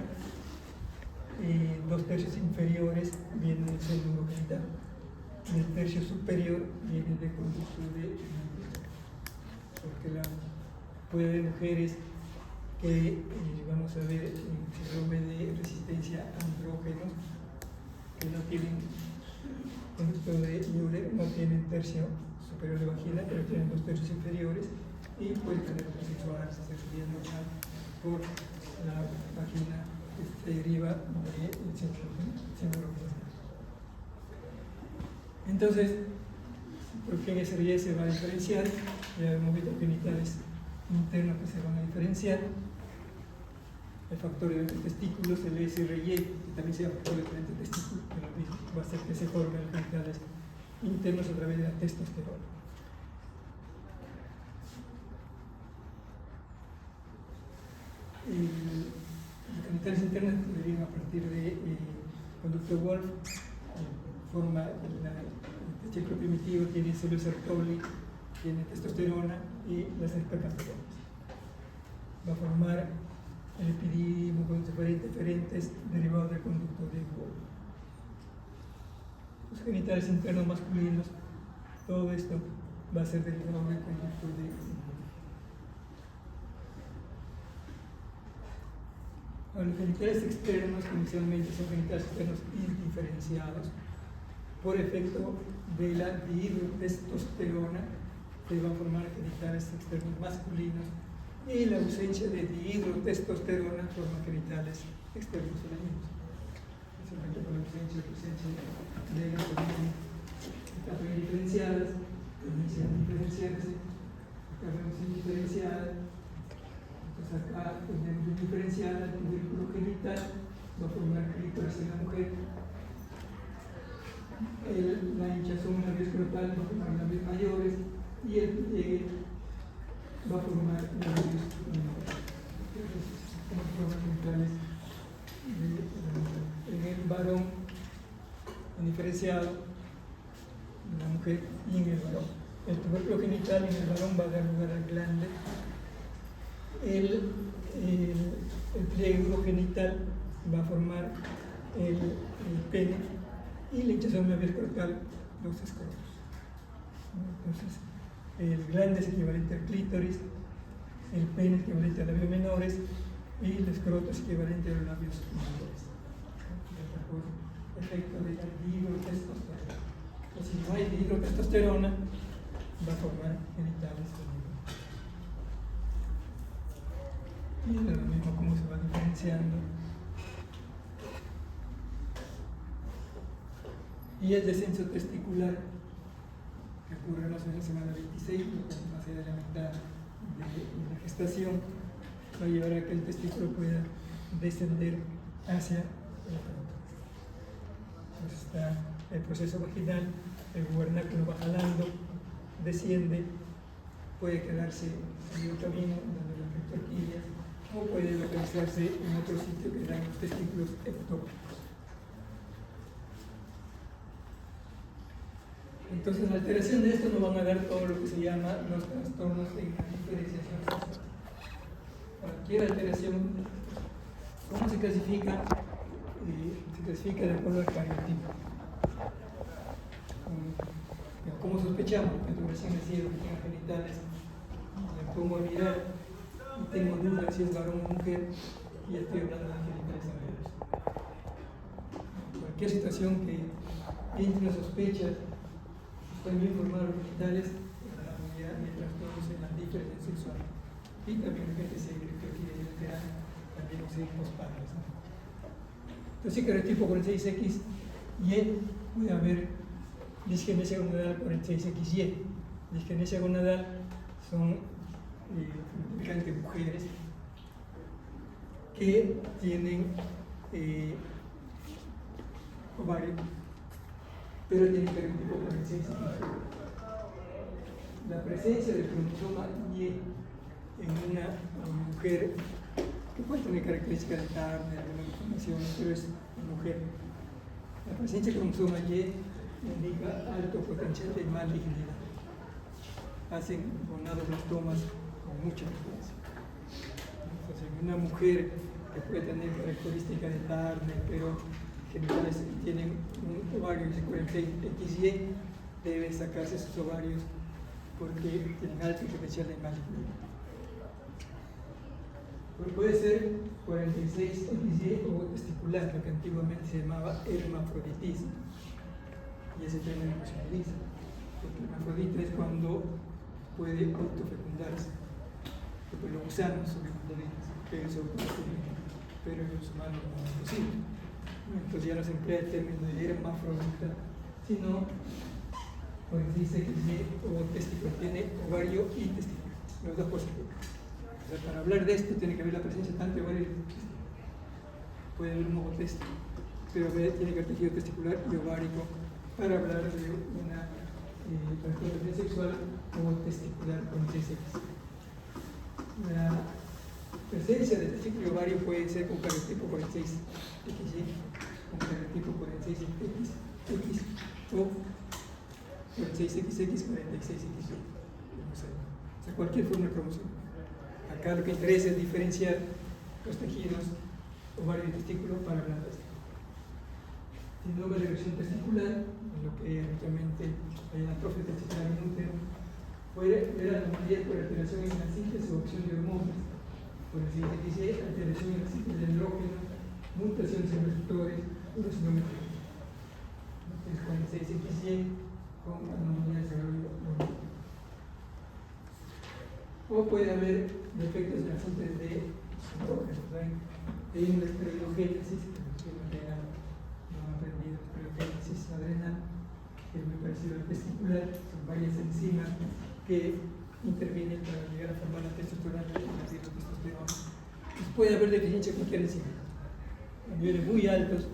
2/3 inferiores vienen del seno genital y el tercio superior viene del conducto de porque puede haber mujeres que vamos a ver en síndrome de resistencia a andrógenos que no tienen conducto de Müller, no tienen tercio superior de vagina, pero tienen 2/3 inferiores y pueden tener sexual, se subiendo por la vagina que se deriva del síndrome. Entonces, porque en SRY se va a diferenciar, ya vemos genitales internos que se van a diferenciar, el factor de testículos, el SRY, que también sea factor de testículos, pero va a hacer que se formen los genitales internos a través de la testosterona. Los genitales internos derivan a partir de conducto Wolff, forma el tejido primitivo, tiene célula Sertoli, tiene testosterona y las espermatozoides. Va a formar el epidídimo con diferentes derivados del conducto de Wolff. Los genitales internos masculinos, todo esto va a ser derivado del conducto de Wolff. Los genitales externos inicialmente son genitales externos indiferenciados por efecto de la dihidrotestosterona que va a formar genitales externos masculinos y la ausencia de dihidrotestosterona forma genitales externos femeninos. Especialmente por la ausencia de las hormonas diferenciadas, comienzan a diferenciarse, acá vemos indiferenciada. Entonces acá tenemos una diferenciada, el tubérculo genital va a formar clítoris en la mujer, la hinchazón labial escrotal va a formar labios mayores y el pliegue va a formar labios menores. Como formas genitales en el varón diferenciado, en la mujer y en el varón. El tubérculo genital en el varón va a dar lugar al glande. El pliegue urogenital va a formar el pene y la hinchazón labial escrotal los escrotos. Entonces, el glande es equivalente al clítoris, el pene es equivalente a labios menores y el escroto es equivalente a los labios mayores. Por efecto de la dihidrotestosterona. O si no hay dihidrotestosterona, va a formar genitales femeninos. Y es lo mismo cómo se va diferenciando. Y el descenso testicular, que ocurre más o menos en la semana 26, más allá de la mitad de la gestación, va a llevar a que el testículo pueda descender hacia el frontal. Entonces está el proceso vaginal, el gubernáculo va jalando, desciende, puede quedarse en el camino, dando las rectoquilias, o puede localizarse en otro sitio que dan los testículos ectópicos. Entonces, la alteración de esto nos van a dar todo lo que se llama los trastornos en la diferenciación sexual. Cualquier alteración, ¿cómo se clasifica? Se clasifica de acuerdo al cariotipo. ¿Cómo sospechamos? Que tú recién nacido que tenga genitales, me pongo a mirar y tengo dudas si es varón o mujer, y ya estoy hablando de genitales severos. Cualquier situación que entre las sospechas, están bien formados los genitales, la unidad de trastornos en la diferenciación sexual. Y también la gente se quiere alterar, también los hijos padres. Entonces, cariotipo 46X y puede haber disgenesia gonadal 46XY. Disgenesia gonadal son típicamente mujeres que tienen ovario, pero tienen cariotipo 46XY. La presencia del cromosoma Y en una mujer que puede tener características de carne, alguna información, pero es mujer. La presencia del cromosoma Y indica alto potencial de malignidad. Hacen gonadoblastomas con mucha frecuencia. Entonces, en una mujer que puede tener características de carne, pero genitales tienen un ovario de 46XY, debe sacarse sus ovarios porque tienen alto potencial de malignidad. Puede ser 46XY o testicular, lo que antiguamente se llamaba hermafroditismo. Y ese término no se utiliza, porque el hermafrodita es cuando puede autofecundarse, porque los gusanos son hermafroditas, pero se autofecundan, pero en los humanos no es posible. Entonces ya no se emplea el término de hermafrodita, sino 46XY o testicular, tiene ovario y testículo, las dos cosas. O sea, para hablar de esto tiene que haber la presencia tanto de ovario y testículo. Puede haber un homotest, pero tiene que haber tejido testicular y ovárico para hablar de una transformación sexual o testicular con 6X. La presencia de testículo y ovario puede ser con cariotipo 46XY, con cariotipo 46XX o 46XX, 46XY. O sea, cualquier forma de cromosoma. Acá lo que interesa es diferenciar los tejidos ovario y testículo para hablar de esto. Síndrome de regresión testicular, en lo que habitualmente hay en atrofia testicular en útero, puede haber anomalías por alteración en la síntesis o acción de hormonas, por el XY, alteración en la síntesis de andrógeno, mutaciones en receptores, o síndrome de es con el 6XY con anomalía de desarrollo hormonal. O puede haber defectos en la síntesis de andrógenos, de una esteroidogénesis, que no han aprendido esteroidogénesis adrenal, que es muy parecido al testicular, son varias enzimas que intervienen para llegar a formar la testosterona y la testosterona. Entonces puede haber deficiencia de cualquier enzima. A niveles muy altos,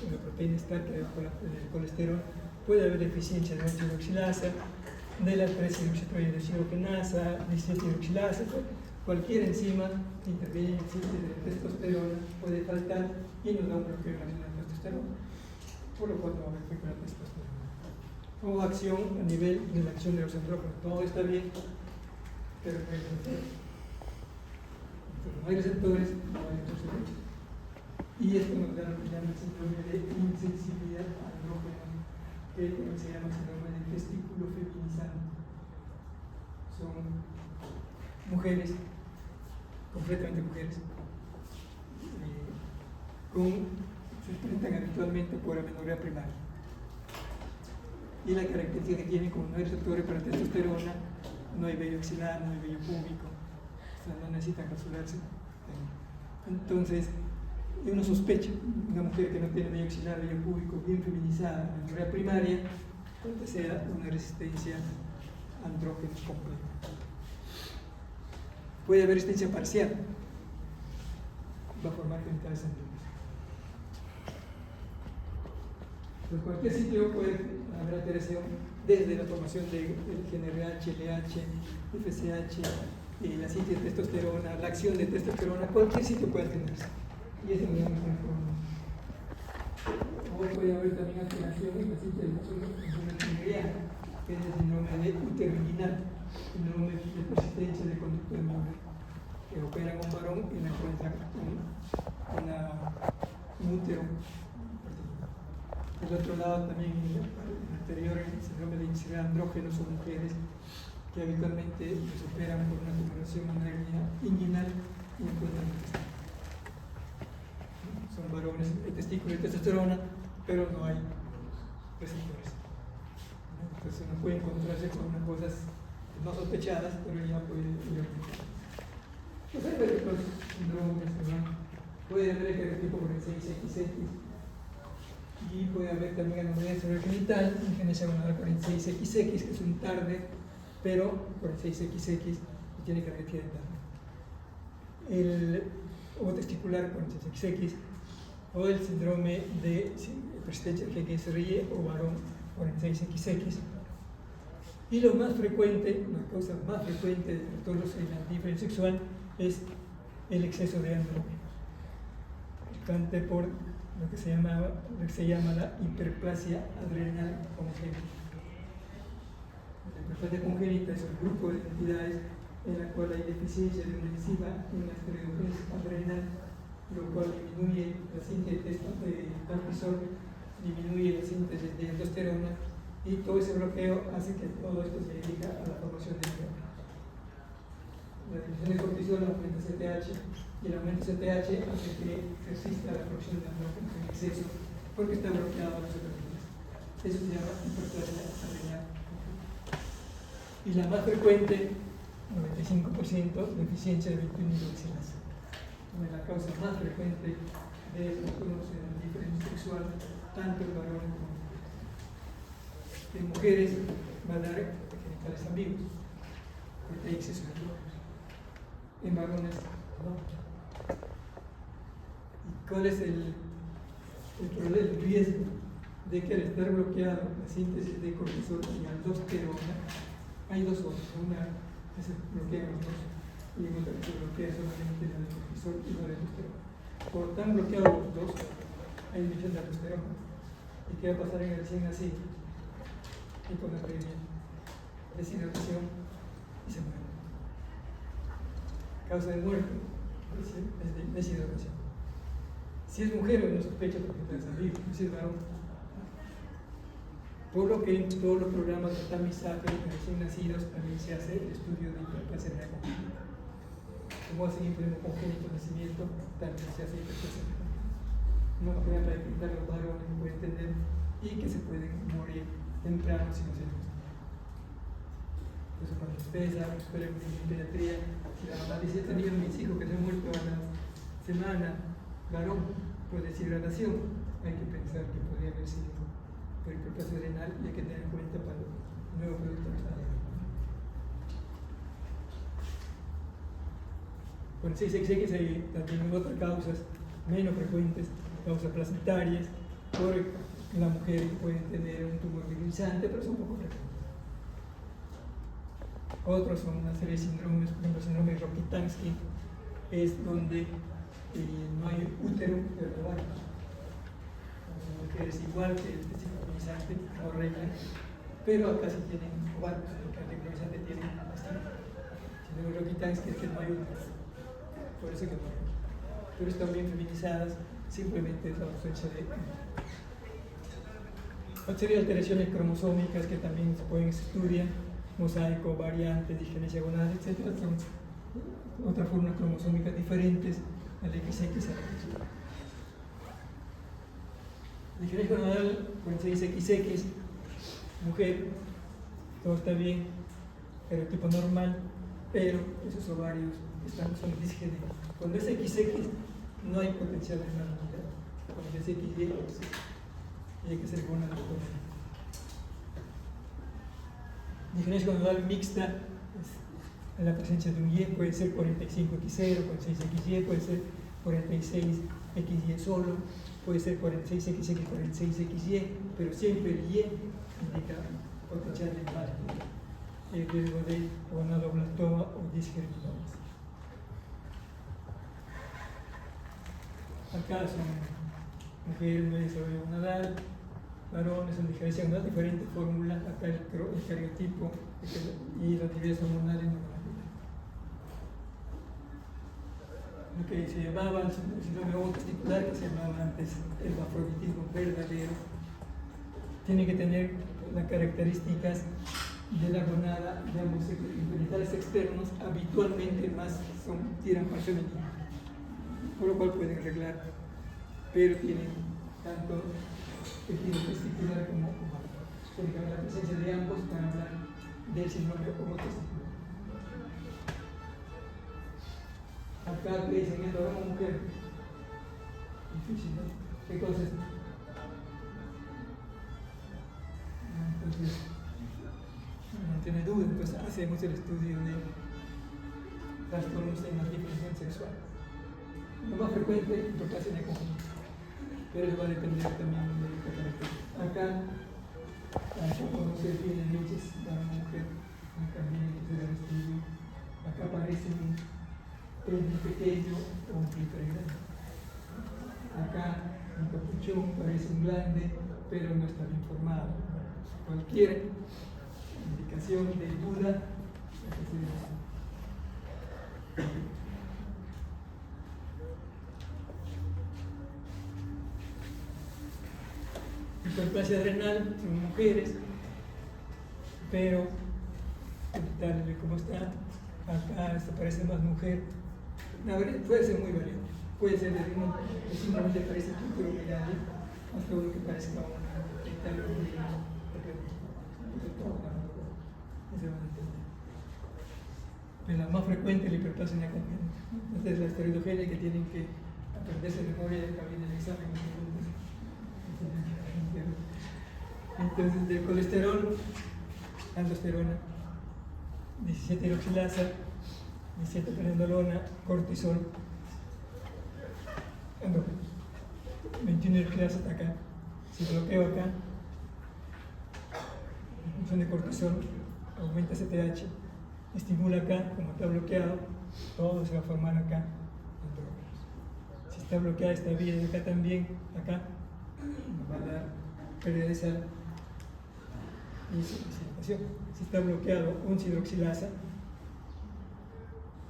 la proteína está que el colesterol, puede haber deficiencia de 8-hidroxilasa, de la 3-hidroxidrogenasa, 17-hidroxilasa, cualquier enzima que interviene en el síntesis de testosterona puede faltar y nos da un bloqueo en la testosterona, por lo cual no va a haber efecto en la testosterona. O acción a nivel de la acción de los andrógenos. Todo está bien, pero no hay receptores. Entonces, no hay receptores, no hay receptores. Y esto nos da lo que llama el síndrome de insensibilidad a andrógenos, que se llama síndrome de testículo feminizante. Son mujeres, completamente mujeres, se enfrentan habitualmente por amenorrea primaria. Y la característica que tienen, como no hay receptores para testosterona, no hay vello axilar, no hay vello púbico, sea, no necesitan rasurarse. Entonces, uno sospecha, una mujer que no tiene vello axilar, vello púbico, bien feminizada, menorrea primaria, puede sea una resistencia andrógena completa. Puede haber resistencia parcial, va a formar genitales andrógenos. En cualquier sitio puede haber alteración desde la formación del GnRH, LH, FSH, la síntesis de testosterona, la acción de testosterona, cualquier sitio puede alterarse. Y ese es el o puede haber también alteración en la síntesis de testosterona, que es el síndrome de útero inguinal, síndrome de persistencia de conducto de Maurer, que opera en un varón y no encuentra un útero. Del otro lado también, en el anterior, el síndrome de inseguridad andrógeno son mujeres que habitualmente se operan por una tumoración anágena inguinal y encuentran el testículo. Son varones de testículo y testosterona, pero no hay receptores. Entonces uno puede encontrarse con unas cosas no sospechadas, pero ya puede ir a pues hay varios síndromes, ¿verdad? Puede haber el tipo 46XX y puede haber también anomalias cerebral genital, en genesia gonadal 46XX, que es un tarde, pero 46XX y tiene característica de tarde. El ovo testicular 46XX o el síndrome de persistencia del GSRI o varón 46XX. Y lo más frecuente, la causa más frecuente de trastornos en la diferencia sexual es el exceso de andrógeno, por lo que se llama la hiperplasia adrenal congénita. La hiperplasia congénita es un grupo de entidades en la cual hay deficiencia de una enzima en la esteroidogénesis adrenal, lo cual disminuye la síntesis de cortisol, disminuye la síntesis de aldosterona, y todo ese bloqueo hace que todo esto se dirija a la formación de andrógenos. La disminución de cortisol aumenta CTH, y el aumento de CTH hace que persista la producción de andrógenos en exceso porque está bloqueado las otras vías. Eso se llama hiperplasia adrenal. Y la más frecuente, 95%, deficiencia de 21 hidroxilasa. La causa más frecuente de trastornos en la diferencia sexual, tanto en varones como en mujeres. En mujeres va a dar genitales ambiguos, porque hay exceso de andrógenos. En varones no. ¿Y cuál es el problema, el riesgo de que al estar bloqueado la síntesis de cortisol y aldosterona, hay dos cosas? Una que se bloquean los dos y otra que se bloquea solamente la de cortisol y la de aldosterona. Por tan bloqueados los dos, hay disminución de aldosterona. ¿Y qué va a pasar en el recién nacido? Hiponatremia, deshidratación y se muere. Causa de muerte es deshidratación. Si es mujer, no sospecha porque está salir, si es varón. Por lo que en todos los programas de tamizaje de recién nacidos también se hace el estudio de hiperplasia adrenal congénita. Como hacen enfermo congénito de nacimiento, también se hace hiperplasia adrenal congénita. Una manera para detectar los varones que pueden tener y que se pueden morir temprano si no se les. Entonces, cuando ustedes esperan en pediatría, si la mamá dice: he tenido mis hijos que se han muerto a la semana, varón, por deshidratación, hay que pensar que podría haber sido por hiperplasia adrenal y hay que tener en cuenta para el nuevo producto que está llegando. Con 6XX hay también otras causas menos frecuentes, causas placentarias, por la mujer puede tener un tumor virilizante, pero son poco frecuentes. Otros son una serie de síndromes, por ejemplo, el síndrome de Rokitansky, es donde no hay útero, pero ovarios. Las mujeres igual que el testiculizante, no reglan, pero acá sí tienen ovarios, porque el testiculizante tiene testículos. El síndrome de Rokitansky es que no hay útero, por eso que no hay. Pero están bien feminizadas, simplemente es la ausencia de otra serie de alteraciones cromosómicas que también se pueden estudiar, mosaico, variantes, disgenesia gonadal, etc. Son otras formas cromosómicas diferentes al XX y al XY. Disgenesia gonadal 46XX, mujer, todo está bien, pero tipo normal, pero esos ovarios son disgénicos. Cuando es XX no hay potencial renal unidad. Cuando es XY, pues, y hay que ser buena doctora. Diferencia gonadal mixta, en la presencia de un Y puede ser 45XR, 46XY, puede ser 46XY solo, puede ser 46XX, 46XY, pero siempre el Y indica potencial linfático, el riesgo de gonadoblastoma o disgerminomas. Acá son mujeres no de desarrollo gonadal, varones son diferencia gonadal, diferente fórmula, acá el cariotipo y los niveles hormonales no van a cambiar. Lo que se llamaba el síndrome testicular, que se llamaba antes el hermafroditismo verdadero, tiene que tener las características de la gonada, digamos, los genitales externos habitualmente más tiran para femenino, por lo cual pueden arreglar, pero tienen tanto tejido testicular como ovario. Tiene que haber la presencia de ambos para hablar del síndrome homotesticular. Acá le dicen esto a una mujer. Difícil, ¿no? ¿Qué cosa es? Entonces, no tiene duda, entonces hacemos el estudio de trastornos en la diferenciación sexual. Lo más frecuente, hiperplasia de conjunto, pero eso va a depender también de la característica. Acá podemos ser bien leches para una mujer, también hay que hacer el estudio. Acá aparece un pene pequeño o un clítoris grande. Acá un capuchón parece un glande, pero no está bien formado. Cualquier indicación de duda hay que hacer eso. Hiperplasia renal en mujeres, pero tal como está acá, esto parece más mujer. Puede ser muy variado, puede ser desde uno que simplemente parece picromegalia hasta uno que parezca un italo-romano, pero la más frecuente es la hiperplasia en la congénita. Esta es la esteroidogenia que tienen que aprenderse de memoria del camino del examen. Entonces, del colesterol, aldosterona, 17 hidroxilasa, 17 prenedolona, cortisol, 21 hidroxilasa hasta acá. Si bloqueo acá, en función de cortisol, aumenta CTH, estimula acá, como está bloqueado, todo se va a formar acá en drogas. Si está bloqueada esta vía y acá también, acá, nos va a dar pérdida de sal y insuficiencia. Si está bloqueado un hidroxilasa,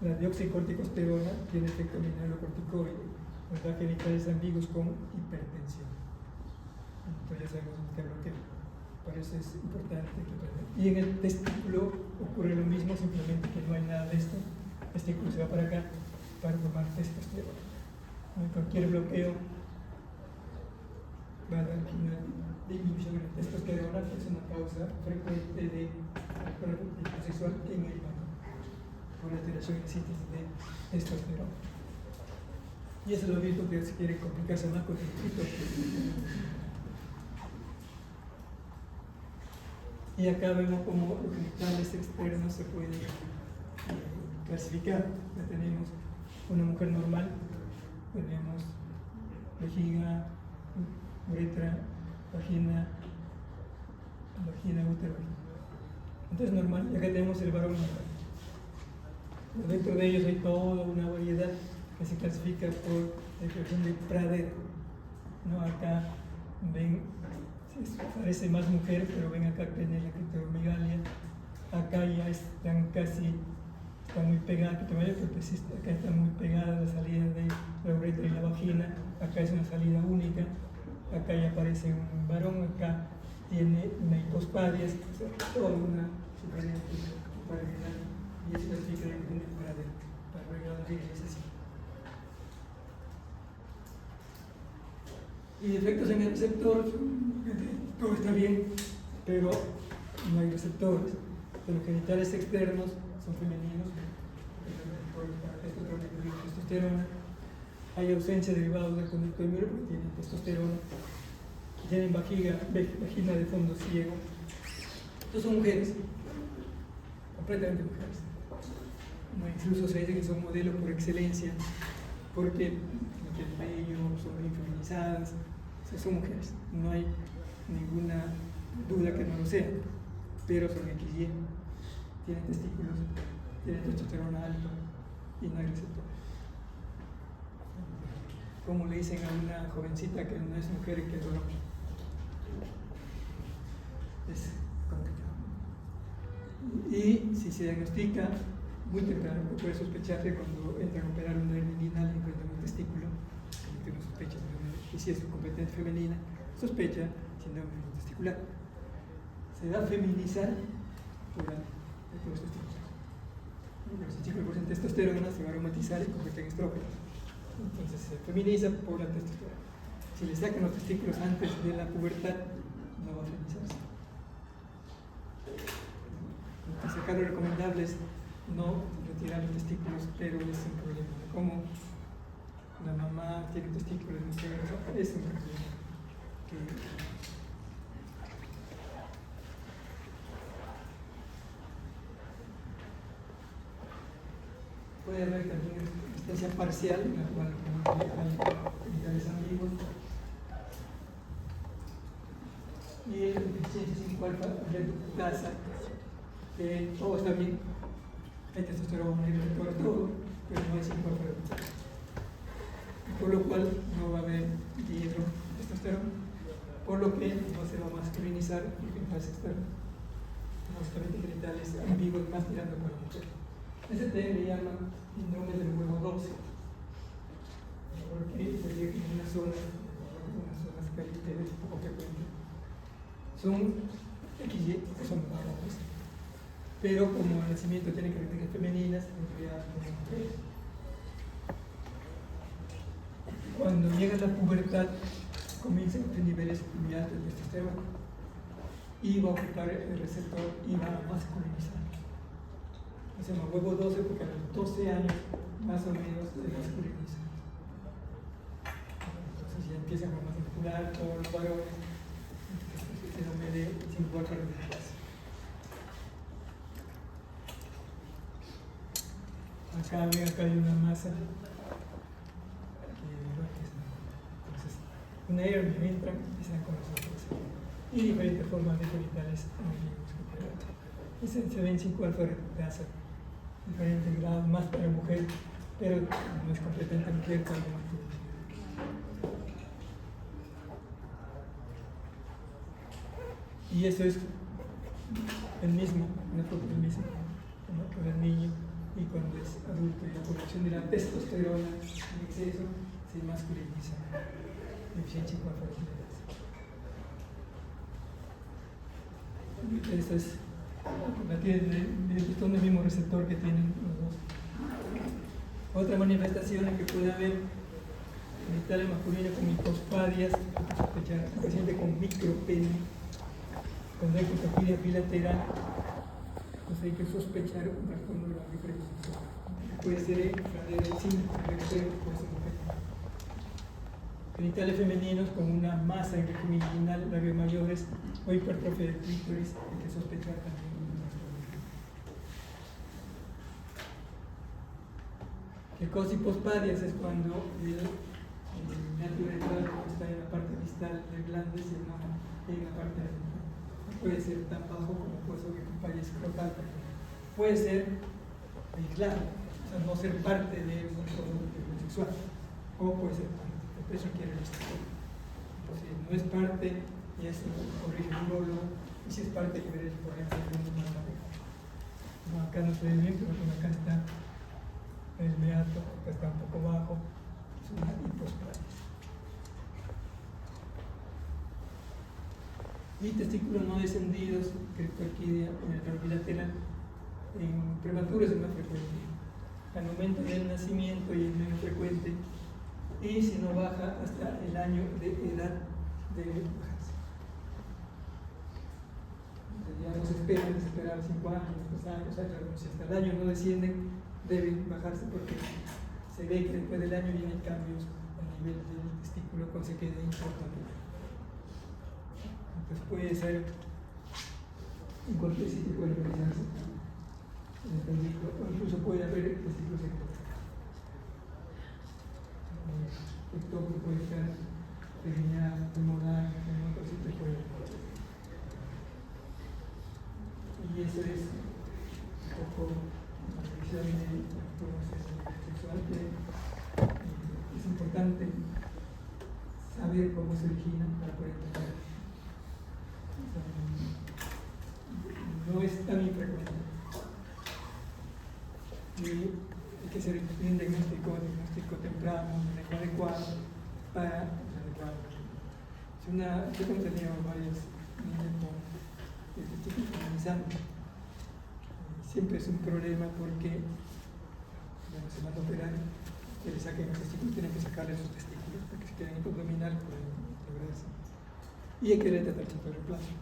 la dioxicorticosterona tiene efecto mineralocorticoide, nos da genitales ambiguos con hipertensión. Entonces ya sabemos dónde está el bloqueo. Por eso es importante que aprender. Y en el testículo ocurre lo mismo, simplemente que no hay nada de esto. El testículo se va para acá para formar testosterona. Cualquier bloqueo va a dar una disminución de testosterona, que es una causa frecuente de reproducción sexual en el varón, por alteración en síntesis de testosterona. Y eso es lo mismo que se quiere complicarse más con el pito. Y acá vemos cómo los genitales externos se pueden clasificar. Ya tenemos una mujer normal, tenemos vejiga, uretra, vagina, útero. Entonces normal, y acá tenemos el varón normal. Dentro de ellos hay toda una variedad que se clasifica por la expresión de Prader. ¿No? Acá ven, parece más mujer, pero ven acá tiene la clitoromegalia. Acá ya están muy pegadas, porque acá está muy pegada la salida de la uretra y la vagina. Acá es una salida única. Acá ya aparece un varón, acá tiene una hipospadia, toda una superioridad y eso clasifica en Prader, para arreglar la regla, es así. Y defectos en el receptor, todo está bien, pero no hay receptores. Los genitales externos son femeninos, testosterona. Hay ausencia de derivados del conducto de Müller porque tienen testosterona. Tienen vagina de fondo ciego. Estos son mujeres, completamente mujeres. Incluso se dice que son modelos por excelencia porque no tienen vello, son bien feminizadas. O sea, son mujeres, no hay ninguna duda que no lo sean, pero son XY, tienen testículos, tienen testosterona alto y no hay receptores. Como le dicen a una jovencita que no es mujer y que es varón. Es complicado. Y si se diagnostica muy temprano, se puede sospechar que cuando entran a operar una hernia inguinal y encuentran un testículo, que uno sospecha, y si es competente femenina, sospecha síndrome testicular. Se va a feminizar por los testículos. Los testículos por testosterona se va a aromatizar y convierte en estrógenos. Entonces se feminiza por la testosterona. Si le sacan los testículos antes de la pubertad, no va a feminizarse. Entonces acá lo recomendable es no retirar los testículos, pero es un problema. Como la mamá tiene testículos, es un problema. Puede haber también resistencia parcial, en la cual hay genitales ambiguos. Y el deficiencia 5-alfa reductasa, que todo está bien, hay testosterona, hay receptor, todo, pero no hay 5-alfa reductasa. Por lo cual no va a haber dihidrotestosterona, por lo que no se va a masculinizar el genital externo. Básicamente genitales ambiguos más tirando para la mujer. Ese te le llama síndrome del huevo 12, porque sería que en unas zonas calientes poco frecuentes son XY, son varones, pero como el nacimiento tiene características femeninas, en realidad como mujeres. Cuando llega la pubertad, comienzan a tener niveles muy altos de testosterona y va a ocupar el receptor y va a masculinizar. Se llama huevo 12 porque a los 12 años más o menos se masculiniza. Entonces ya empiezan a manipular todos los varones, se lo mide 5-alfa reductasa. Acá hay una masa. Entonces, una hernia entra y empiezan con los otros. Y diferentes formas de genitales ambiguos. Se ven 5-alfa reductasa. Diferentes grados, más para mujer, pero no es completamente mujer, para más y eso es el mismo, no es el mismo, ¿no? Con el niño y cuando es adulto y la producción de la testosterona en exceso se masculiniza. Deficiencia 5-alfa reductasa. Esto es son el mismo receptor que tienen los dos. Otra manifestación es que puede haber genitales masculinos con hipospadias, sospechar paciente con micropene, con ectopidia bilateral, entonces hay que sospechar un trastorno de la diferenciación. Puede ser sin puede ser mujer. Genitales femeninos con una masa en régimen inguinal, labios mayores o hipertrofia del clítoris, hay que sospechar también. El cos hipospadias es cuando el nervio uretral está en la parte distal del glande y no en la parte de arriba. Puede ser tan bajo como puede ser que falla escrotal. Puede ser aislado, o sea, no ser parte de un producto sexual, o puede ser parte. Eso quiere decir. Si no es parte, ya se corrige el urólogo, y si es parte, que veréis por ejemplo más pareja. No, acá no se ve bien, pero acá está el meato, que está un poco bajo, es una hipospadia. Y testículos no descendidos, criptorquidia o el bilateral, en prematuros es más frecuente. Al momento del nacimiento y es menos frecuente, y si no baja hasta el año de edad de bajarse. Ya no se espera desesperar 5 años, 3 años, si hasta el año no descienden, deben bajarse porque se ve que después del año ya hay cambios a nivel del testículo con sequedad importante. Entonces puede ser en cualquier sitio puede realizarse en el testículo, o incluso puede haber testículos ectópicos. Ectópico puede estar pequeña, pulmonar, en otros sitios puede. Y eso es un poco la visión de la promoción sexual, que es importante saber cómo se origina para poder entender. No es tan infrecuente. Y hay que hacer un diagnóstico temprano, un adecuado para el adecuado. Yo he tenido varios niños con testículos colonizando. Siempre es un problema porque cuando se manda a operar, que le saquen los testículos, tienen que sacarle sus testículos para que se queden abdominal por lograrse. Y hay que darle tratamiento de reemplazo.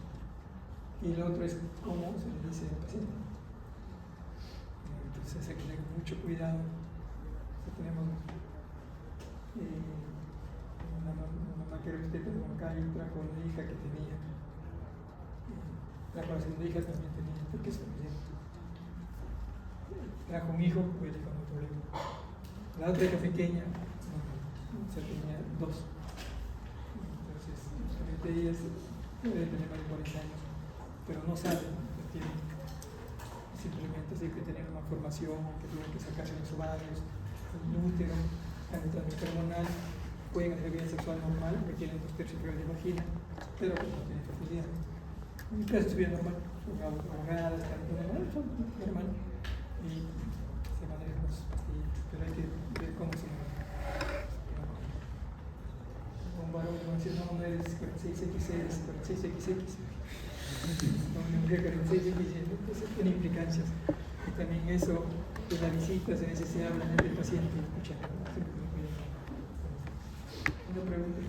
Y lo otro es cómo se le dice al paciente. Entonces hay que tener mucho cuidado. Tenemos una mamá que era obstetra de Huancayo, trajo una hija que tenía. Trajo a la segunda hija, también tenía, porque es suficiente. Trajo un hijo, pues le con un problema. La otra hija pequeña, se tenía 2. Entonces, realmente ellas deben tener más de 40 años, pero no saben, no tienen. Simplemente hay que tener una formación, que tienen que sacarse los ovarios, el útero, el tratamiento hormonal, pueden hacer vida sexual normal, requieren 2/3 de vagina, pero pues no tienen fertilidad. En mi caso es vida normal, son ahogadas, normal, son normal, y se manejan las pastillas, pero hay que ver cómo se maneja. Un varón va a decir, no eres 46XX, eres 46XX. Una mujer 46XX, entonces tiene implicancias. Y también eso, de la visita, se necesita hablar del paciente y escuchar. Una pregunta.